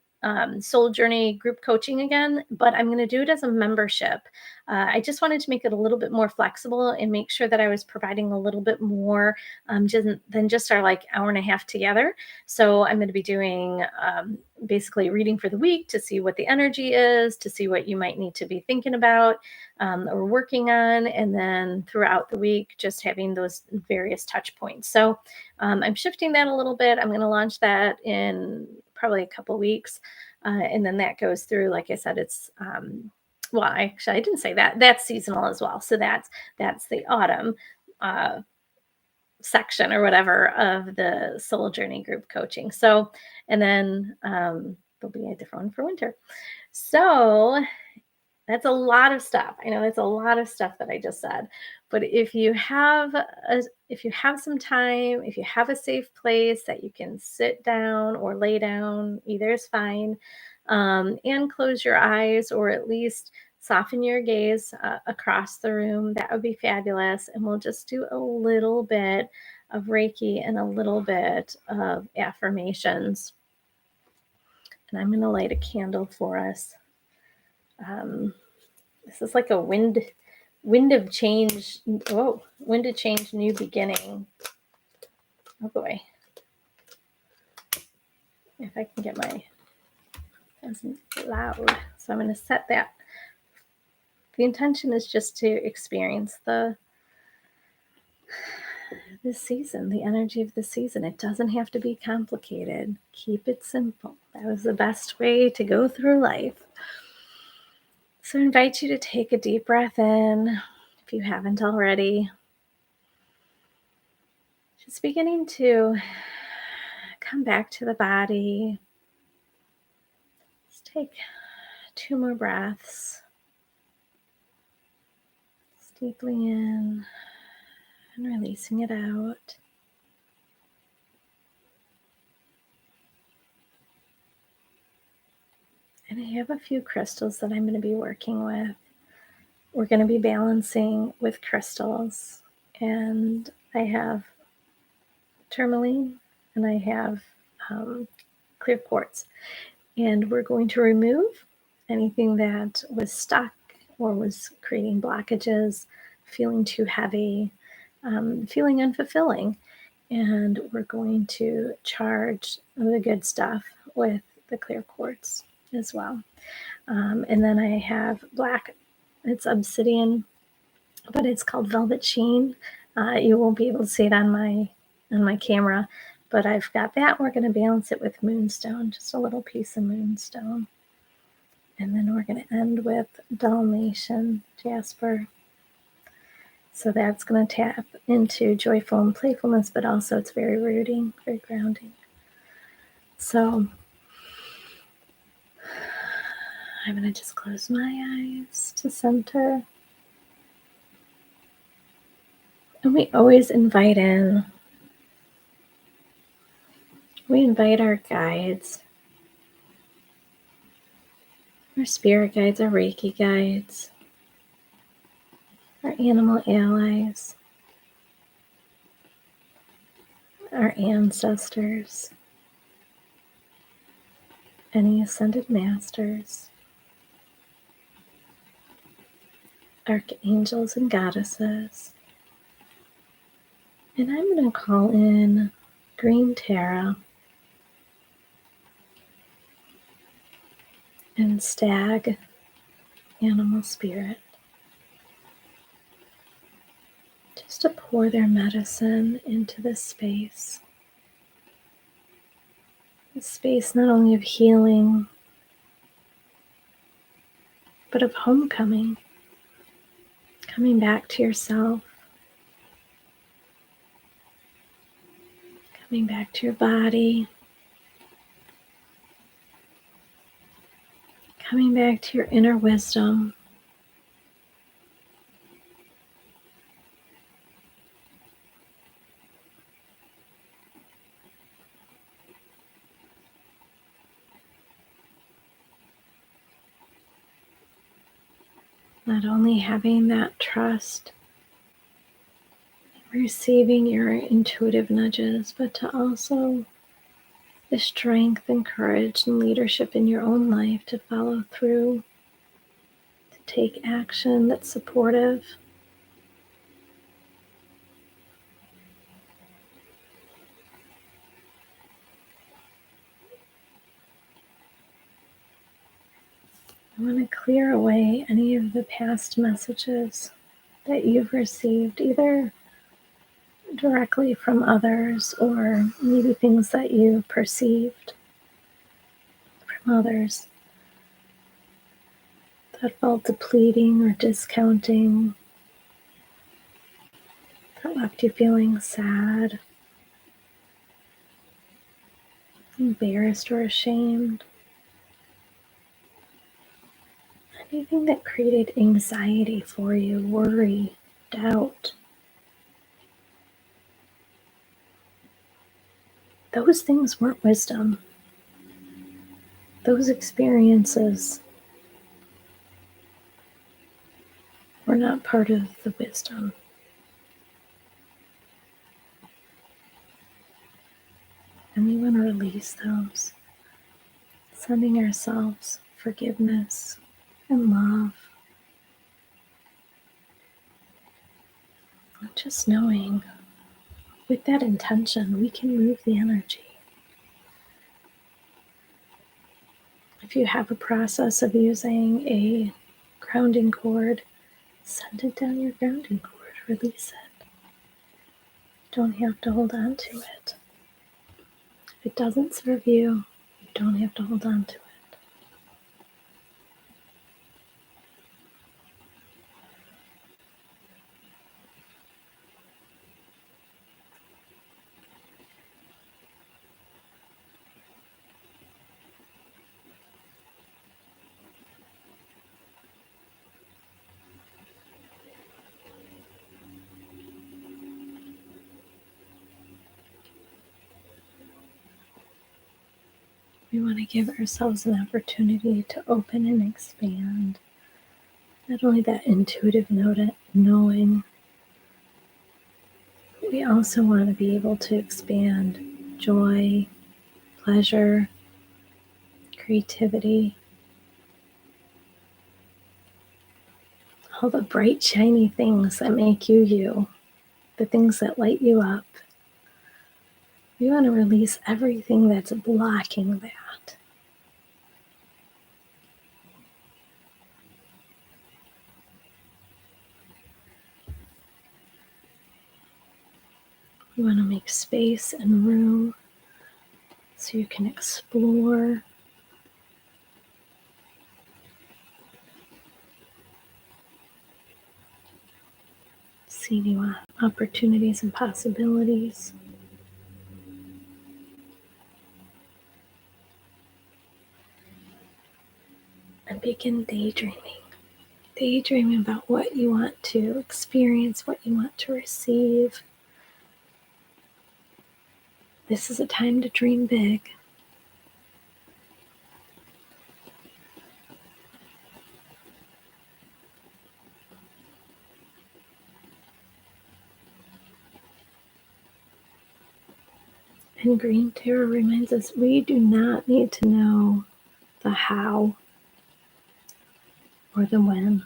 Soul Journey group coaching again, but I'm going to do it as a membership. I just wanted to make it a little bit more flexible and make sure that I was providing a little bit more than just our like hour and a half together. So I'm going to be doing basically reading for the week to see what the energy is, to see what you might need to be thinking about or working on. And then throughout the week, just having those various touch points. So I'm shifting that a little bit. I'm going to launch that in probably a couple weeks. And then that goes through, like I said, it's, well, actually, I didn't say that. That's seasonal as well. So that's the autumn section or whatever of the Soul Journey group coaching. So, and then there'll be a different one for winter. So that's a lot of stuff. I know that's a lot of stuff that I just said. But if you have some time, if you have a safe place that you can sit down or lay down, either is fine, and close your eyes, or at least soften your gaze across the room, that would be fabulous. And we'll just do a little bit of Reiki and a little bit of affirmations. And I'm going to light a candle for us. This is like a wind of change. Oh, wind of change, new beginning. Oh boy. If I can get that's loud. So I'm going to set that. The intention is just to experience the season, the energy of the season. It doesn't have to be complicated. Keep it simple. That was the best way to go through life. So I invite you to take a deep breath in if you haven't already. Just beginning to come back to the body. Let's take 2 more breaths. Just deeply in and releasing it out. And I have a few crystals that I'm going to be working with. We're going to be balancing with crystals. And I have tourmaline and I have clear quartz. And we're going to remove anything that was stuck or was creating blockages, feeling too heavy, feeling unfulfilling. And we're going to charge the good stuff with the clear quartz as well. And then I have black, it's obsidian, but it's called velvet sheen. You won't be able to see it on my camera, but I've got that. We're going to balance it with moonstone, just a little piece of moonstone. And then we're going to end with Dalmatian jasper. So that's going to tap into joyful and playfulness, but also it's very rooting, very grounding. So I'm going to just close my eyes to center. And we always invite in, we invite our guides, our spirit guides, our Reiki guides, our animal allies, our ancestors, any ascended masters, archangels and goddesses. And I'm going to call in Green Tara and Stag Animal Spirit, just to pour their medicine into this space. A space not only of healing, but of homecoming, coming back to yourself, coming back to your body, coming back to your inner wisdom. Not only having that trust, receiving your intuitive nudges, but to also the strength and courage and leadership in your own life to follow through, to take action that's supportive. I want to clear away any of the past messages that you've received, either directly from others or maybe things that you perceived from others that felt depleting or discounting, that left you feeling sad, embarrassed, or ashamed. Anything that created anxiety for you, worry, doubt. Those things weren't wisdom. Those experiences were not part of the wisdom. And we want to release those, sending ourselves forgiveness and love. And just knowing with that intention, we can move the energy. If you have a process of using a grounding cord, send it down your grounding cord, release it. Don't have to hold on to it. If it doesn't serve you, you don't have to hold on to it. We want to give ourselves an opportunity to open and expand. Not only that intuitive knowing, but we also want to be able to expand joy, pleasure, creativity, all the bright, shiny things that make you you, the things that light you up. You want to release everything that's blocking that. You want to make space and room so you can explore. See new opportunities and possibilities. And begin daydreaming. Daydreaming about what you want to experience, what you want to receive. This is a time to dream big. And Green Tarot reminds us we do not need to know the how or the when.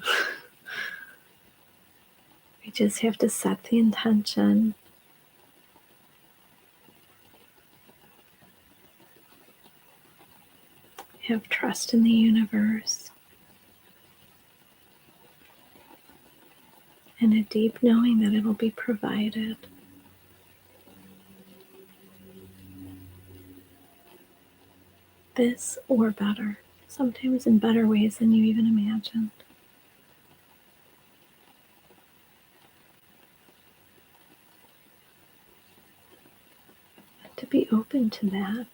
We just have to set the intention. Have trust in the universe. And a deep knowing that it will be provided. This or better. Sometimes in better ways than you even imagined. And to be open to that.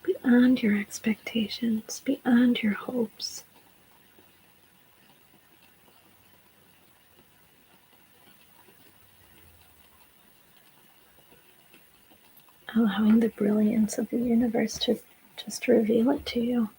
Beyond your expectations, beyond your hopes. Allowing the brilliance of the universe to just reveal it to you.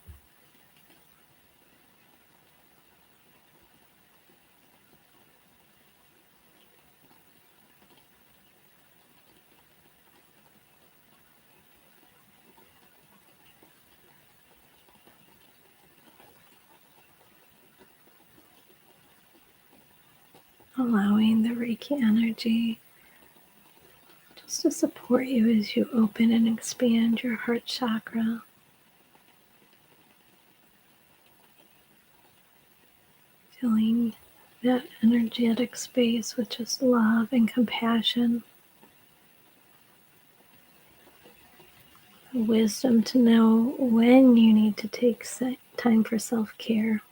Allowing the Reiki energy just to support you as you open and expand your heart chakra. Filling that energetic space with just love and compassion. The wisdom to know when you need to take time for self-care.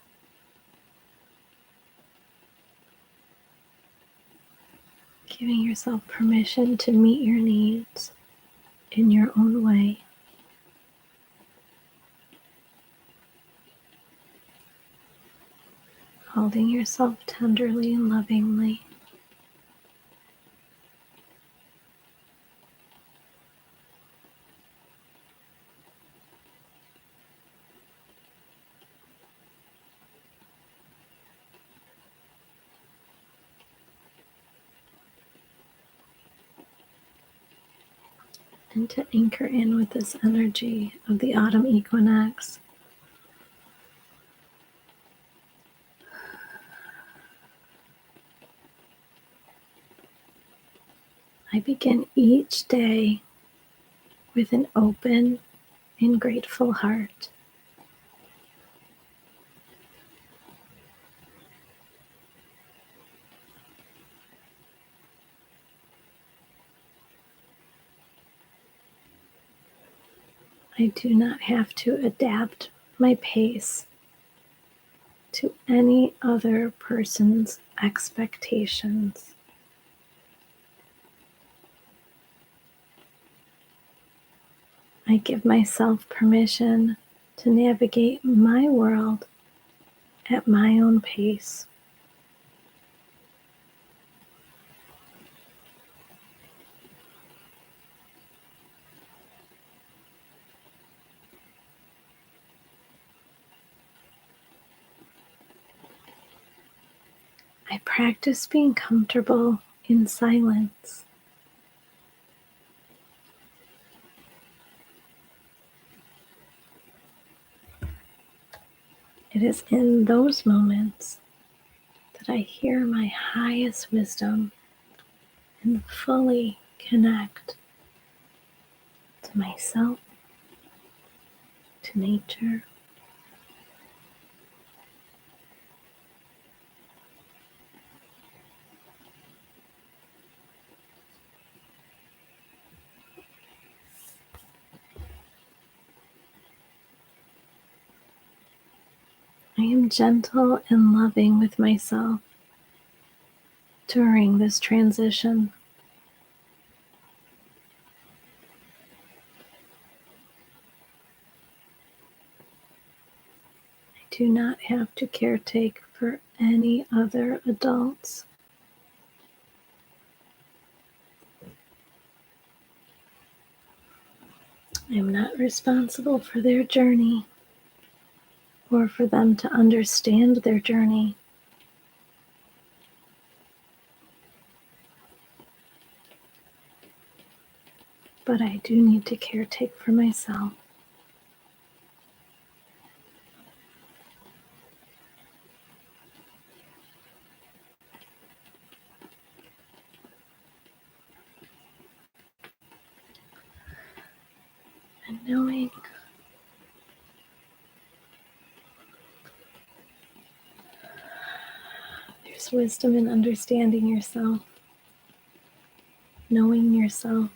Giving yourself permission to meet your needs in your own way. Holding yourself tenderly and lovingly. And to anchor in with this energy of the autumn equinox. I begin each day with an open and grateful heart. I do not have to adapt my pace to any other person's expectations. I give myself permission to navigate my world at my own pace. I practice being comfortable in silence. It is in those moments that I hear my highest wisdom and fully connect to myself, to nature. I am gentle and loving with myself during this transition. I do not have to caretake for any other adults. I am not responsible for their journey or for them to understand their journey. But I do need to caretake for myself. And knowing there's wisdom in understanding yourself, knowing yourself,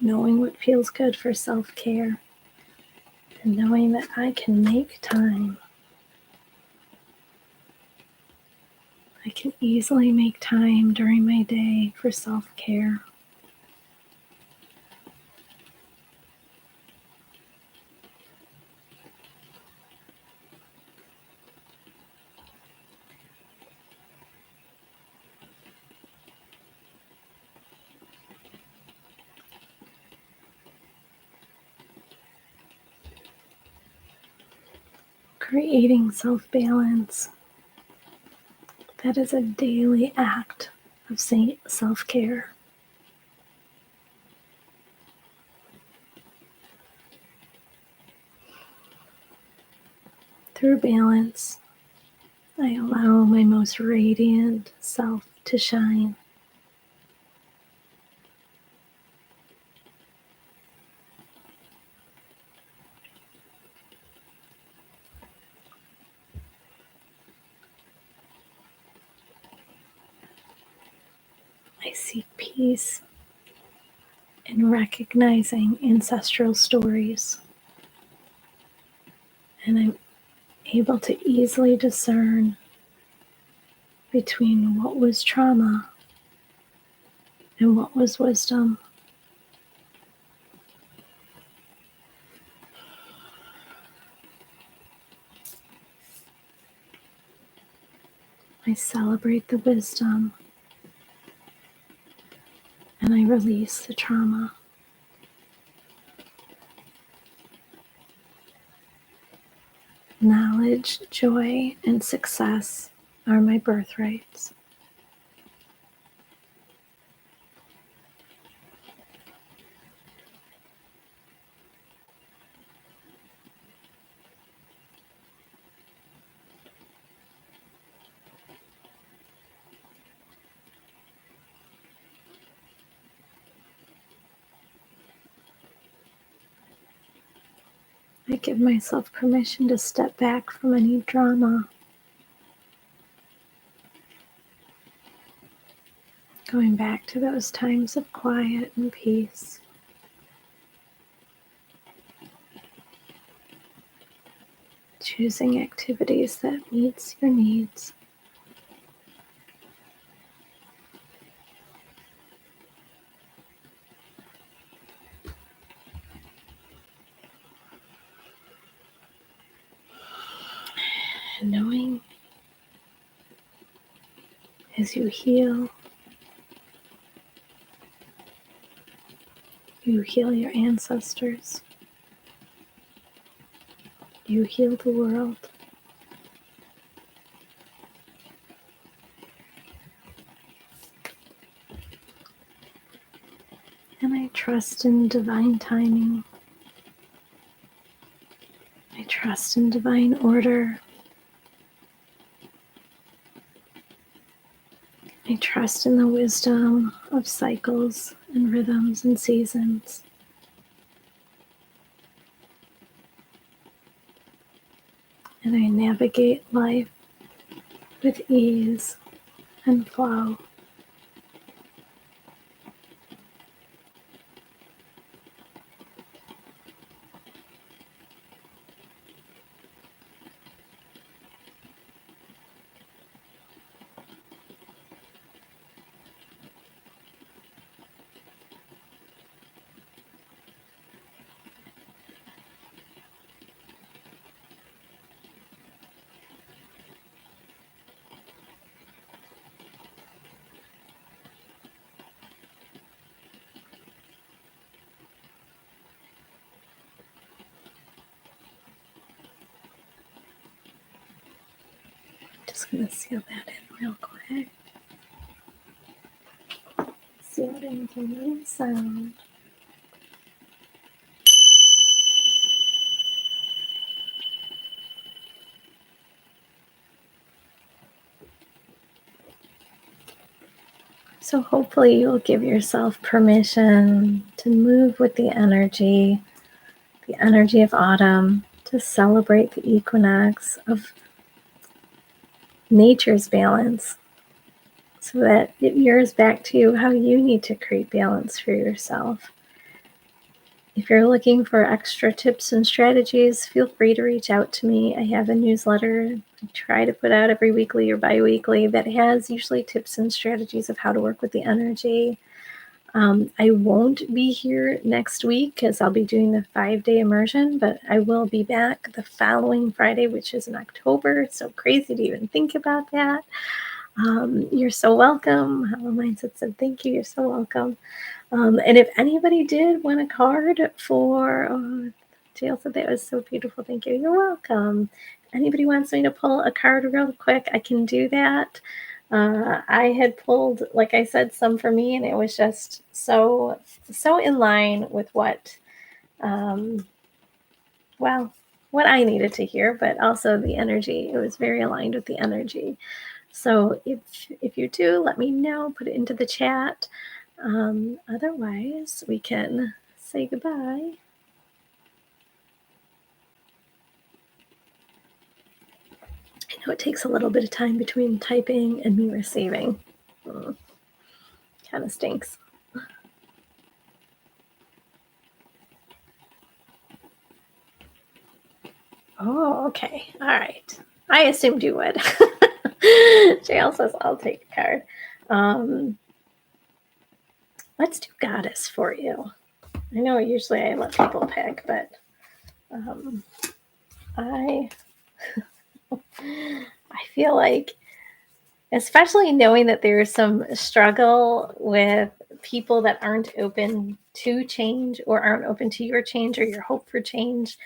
knowing what feels good for self-care, and knowing that I can make time. I can easily make time during my day for self-care. Creating self-balance. That is a daily act of self-care. Through balance, I allow my most radiant self to shine. I seek peace in recognizing ancestral stories, and I'm able to easily discern between what was trauma and what was wisdom. I celebrate the wisdom and I release the trauma. Knowledge, joy, and success are my birthrights. I give myself permission to step back from any drama. Going back to those times of quiet and peace. Choosing activities that meets your needs. And knowing as you heal your ancestors. You heal the world. And I trust in divine timing. I trust in divine order. I trust in the wisdom of cycles and rhythms and seasons. And I navigate life with ease and flow. Just going to seal that in real quick. Seal it in with a little sound. So hopefully you'll give yourself permission to move with the energy of autumn, to celebrate the equinox of nature's balance, so that it mirrors back to you how you need to create balance for yourself. If you're looking for extra tips and strategies, feel free to reach out to me. I have a newsletter I try to put out every weekly or bi-weekly that has usually tips and strategies of how to work with the energy. I won't be here next week because I'll be doing the 5-day immersion, but I will be back the following Friday, which is in October. It's so crazy to even think about that. You're so welcome. How Mindset said, thank you. You're so welcome. And if anybody did want a card for, Jill said that was so beautiful. Thank you. You're welcome. Anybody wants me to pull a card real quick, I can do that. I had pulled, like I said, some for me, and it was just so in line with what I needed to hear, but also the energy. It was very aligned with the energy. So if you do, let me know, put it into the chat. Otherwise, we can say goodbye. I know it takes a little bit of time between typing and me receiving. Kind of stinks. Oh, okay. All right. I assumed you would. JL says, I'll take a card. Let's do Goddess for you. I know usually I let people pick, but I feel like, especially knowing that there's some struggle with people that aren't open to change or aren't open to your change or your hope for change,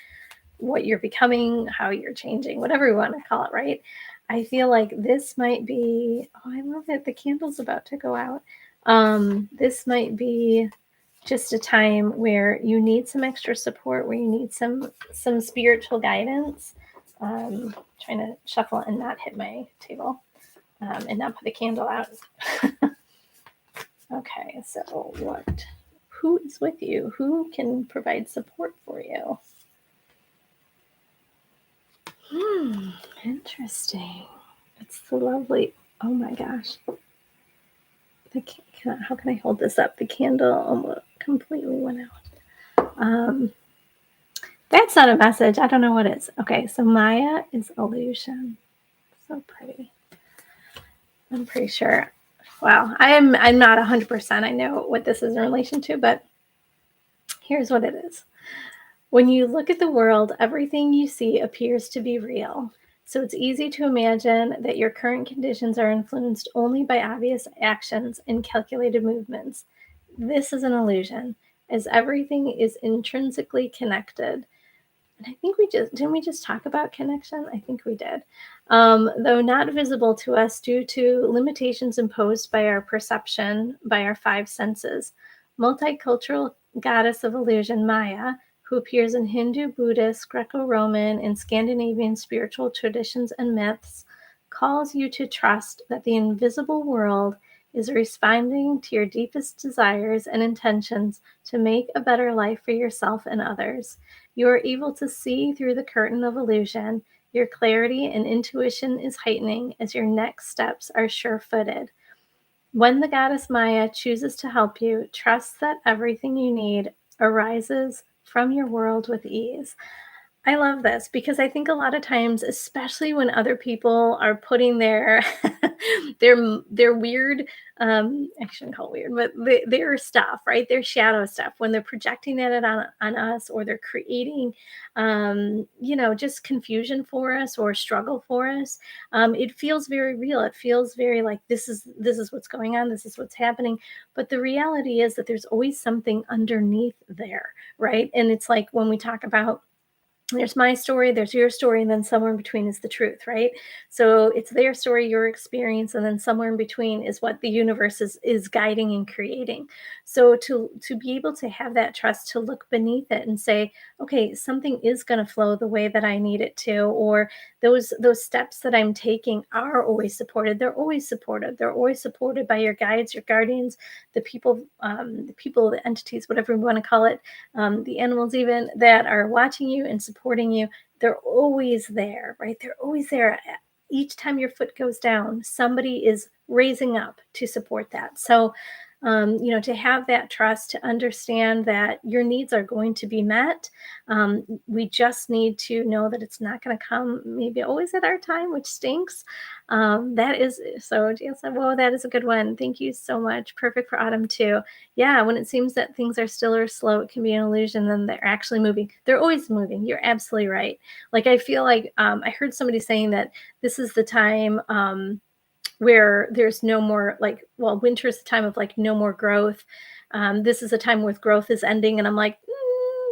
what you're becoming, how you're changing, whatever we want to call it, right? I feel like this might be, I love it. The candle's about to go out. This might be just a time where you need some extra support, where you need some spiritual guidance. Trying to shuffle and not hit my table, and not put the candle out. Okay, so who is with you? Who can provide support for you? Interesting. It's the lovely, oh my gosh. How can I hold this up? The candle almost completely went out. That's not a message. I don't know what it is. Okay, so Maya is illusion. So pretty. I'm pretty sure. Wow, I'm not 100%. I know what this is in relation to, but here's what it is. When you look at the world, everything you see appears to be real. So it's easy to imagine that your current conditions are influenced only by obvious actions and calculated movements. This is an illusion, as everything is intrinsically connected. And I think didn't we just talk about connection? I think we did. Though not visible to us due to limitations imposed by our perception, by our 5 senses. Multicultural goddess of illusion, Maya, who appears in Hindu, Buddhist, Greco-Roman, and Scandinavian spiritual traditions and myths, calls you to trust that the invisible world is responding to your deepest desires and intentions to make a better life for yourself and others. You are able to see through the curtain of illusion. Your clarity and intuition is heightening as your next steps are sure-footed. When the goddess Maya chooses to help you, trust that everything you need arises from your world with ease. I love this because I think a lot of times, especially when other people are putting their their weird, I shouldn't call it weird, but their stuff, right? Their shadow stuff, when they're projecting that on us, or they're creating, just confusion for us or struggle for us. It feels very real. It feels very like this is what's going on. This is what's happening. But the reality is that there's always something underneath there, right? And it's like when we talk about, there's my story, there's your story, and then somewhere in between is the truth, right? So it's their story, your experience, and then somewhere in between is what the universe is guiding and creating. So to be able to have that trust, to look beneath it and say, okay, something is going to flow the way that I need it to, or those steps that I'm taking are always supported. They're always supported. They're always supported by your guides, your guardians, the entities, whatever we want to call it, the animals even that are watching you and supporting you. They're always there, right? They're always there. Each time your foot goes down, somebody is raising up to support that. So, to have that trust, to understand that your needs are going to be met. We just need to know that it's not going to come maybe always at our time, which stinks. That is so. Jill said, "Whoa, that is a good one. Thank you so much. Perfect for autumn too." Yeah, when it seems that things are still or slow, it can be an illusion. Then they're actually moving. They're always moving. You're absolutely right. Like I feel like I heard somebody saying that this is the time. Where there's no more, like, well, winter's the time of like no more growth. This is a time where growth is ending. And I'm like,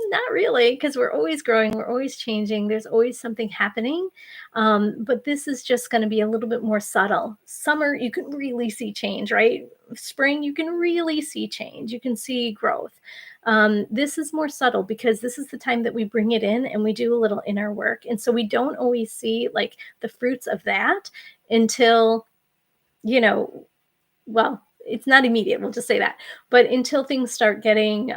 not really, because we're always growing, we're always changing, there's always something happening. But this is just going to be a little bit more subtle. Summer, you can really see change, right? Spring, you can really see change, you can see growth. This is more subtle because this is the time that we bring it in and we do a little inner work. And so we don't always see like the fruits of that until, you know, well, it's not immediate, we'll just say that. But until things start getting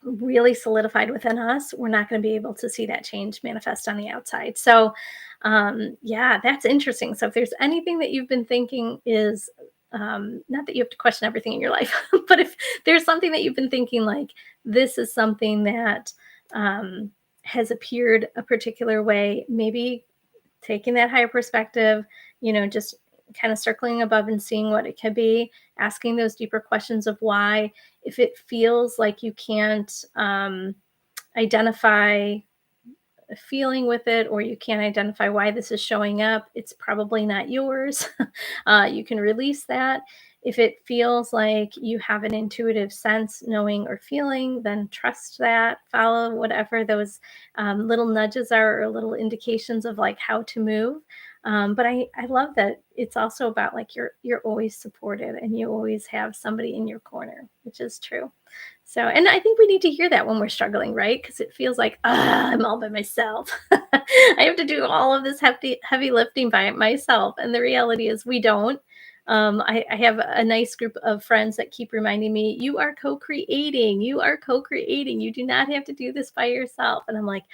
really solidified within us, we're not going to be able to see that change manifest on the outside. So, yeah, that's interesting. So, if there's anything that you've been thinking is, not that you have to question everything in your life, but if there's something that you've been thinking, like this is something that has appeared a particular way, maybe taking that higher perspective, just kind of circling above and seeing what it could be, asking those deeper questions of why. If it feels like you can't identify a feeling with it, or you can't identify why this is showing up, it's probably not yours. You can release that. If it feels like you have an intuitive sense, knowing, or feeling, then trust that, follow whatever those little nudges are, or little indications of like how to move. But I love that it's also about like you're always supported and you always have somebody in your corner, which is true. So, and I think we need to hear that when we're struggling, right? Because it feels like, I'm all by myself. I have to do all of this heavy lifting by myself. And the reality is we don't. I have a nice group of friends that keep reminding me, you are co-creating. You are co-creating. You do not have to do this by yourself. And I'm like,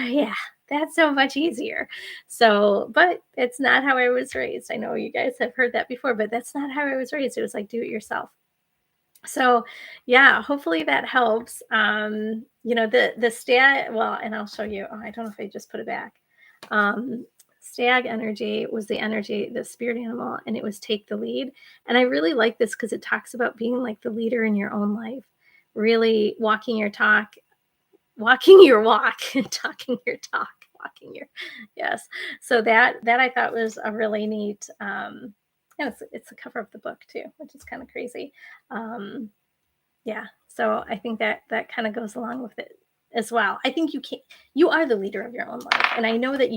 yeah, that's so much easier. So, but it's not how I was raised. I know you guys have heard that before, but that's not how I was raised. It was like, do it yourself. So yeah, hopefully that helps. The stag, well, and I'll show you. Oh, I don't know if I just put it back. Stag energy was the energy, the spirit animal, and it was take the lead. And I really like this because it talks about being like the leader in your own life, really walking your talk, walking your walk, and talking your talk, walking your, yes. So that I thought was a really neat, and it's the cover of the book too, which is kind of crazy. Yeah, so I think that kind of goes along with it as well. I think you are the leader of your own life, and I know that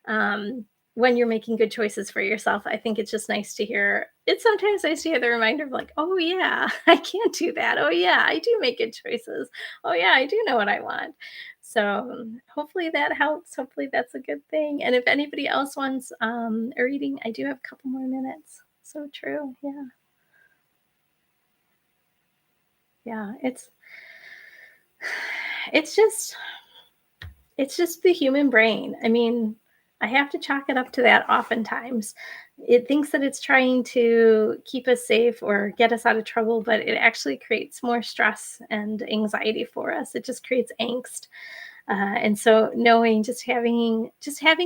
um, when you're making good choices for yourself, I think it's just nice to hear. It's sometimes nice to hear the reminder of like, oh yeah, I can't do that. Oh yeah, I do make good choices. Oh yeah, I do know what I want. So hopefully that helps. Hopefully that's a good thing. And if anybody else wants a reading, I do have a couple more minutes. So true. Yeah. Yeah. It's just it's just the human brain. I mean, I have to chalk it up to that oftentimes. It thinks that it's trying to keep us safe or get us out of trouble, but it actually creates more stress and anxiety for us. It just creates angst. And so knowing just having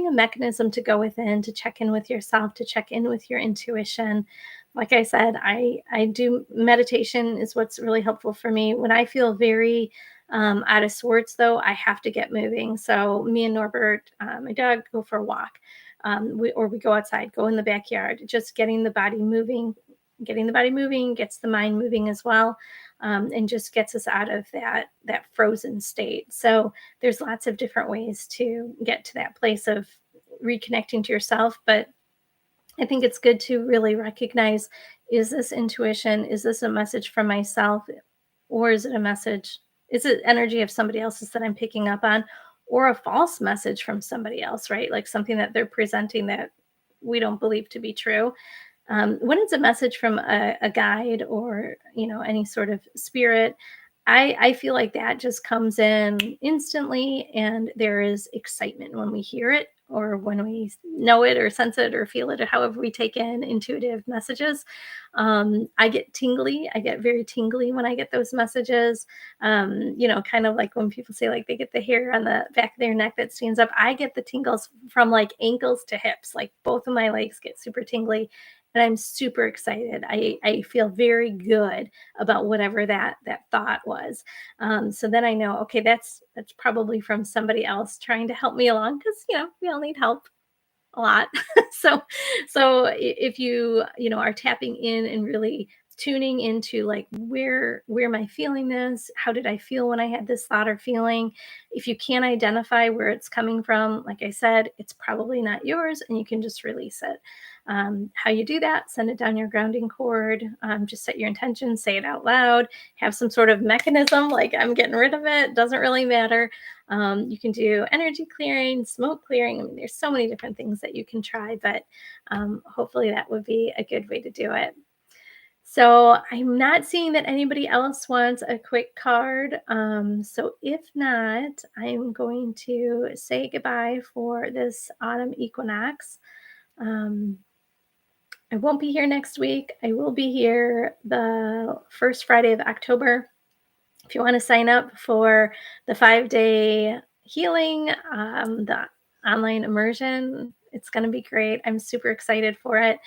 a mechanism to go within, to check in with yourself, to check in with your intuition. Like I said, I do meditation is what's really helpful for me. When I feel very out of sorts, though, I have to get moving. So me and Norbert, my dog, go for a walk, or we go outside, go in the backyard. Just getting the body moving gets the mind moving as well, and just gets us out of that frozen state. So there's lots of different ways to get to that place of reconnecting to yourself. But I think it's good to really recognize, is this intuition? Is this a message from myself? Or is it a message? Is it energy of somebody else's that I'm picking up on? Or a false message from somebody else, right? Like something that they're presenting that we don't believe to be true. When it's a message from a guide or any sort of spirit, I feel like that just comes in instantly, and there is excitement when we hear it or when we know it or sense it or feel it, or however we take in intuitive messages. I get tingly. I get very tingly when I get those messages. Kind of like when people say like they get the hair on the back of their neck that stands up. I get the tingles from like ankles to hips. Like both of my legs get super tingly, and I'm super excited. I feel very good about whatever that thought was. So then I know, okay, that's probably from somebody else trying to help me along, because we all need help a lot. so if you are tapping in and really tuning into like, where am I feeling this? How did I feel when I had this thought or feeling? If you can't identify where it's coming from, like I said, it's probably not yours, and you can just release it. How you do that: send it down your grounding cord. Just set your intention, say it out loud, have some sort of mechanism like, I'm getting rid of it, doesn't really matter. You can do energy clearing, smoke clearing. I mean, there's so many different things that you can try, but hopefully that would be a good way to do it. So I'm not seeing that anybody else wants a quick card. So if not, I'm going to say goodbye for this autumn equinox. Um, I won't be here next week. I will be here the first Friday of October. If you want to sign up for the 5-day healing, the online immersion, it's going to be great. I'm super excited for it.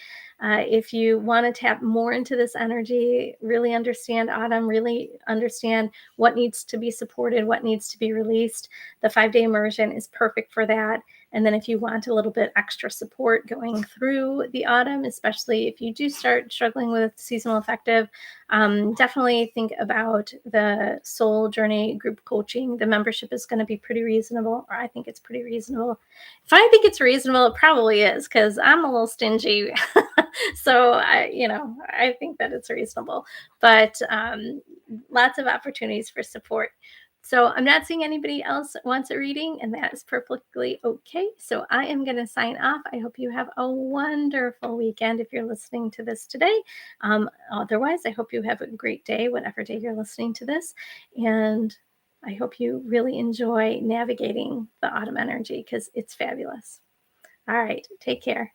If you want to tap more into this energy, really understand autumn, really understand what needs to be supported, what needs to be released, the 5-day immersion is perfect for that. And then if you want a little bit extra support going through the autumn, especially if you do start struggling with seasonal affective, definitely think about the Soul Journey group coaching. The membership is going to be pretty reasonable, or I think it's pretty reasonable. If I think it's reasonable, it probably is, because I'm a little stingy. So I think that it's reasonable, but lots of opportunities for support. So I'm not seeing anybody else wants a reading, and that is perfectly okay. So I am going to sign off. I hope you have a wonderful weekend if you're listening to this today. Otherwise, I hope you have a great day, whatever day you're listening to this. And I hope you really enjoy navigating the autumn energy, because it's fabulous. All right. Take care.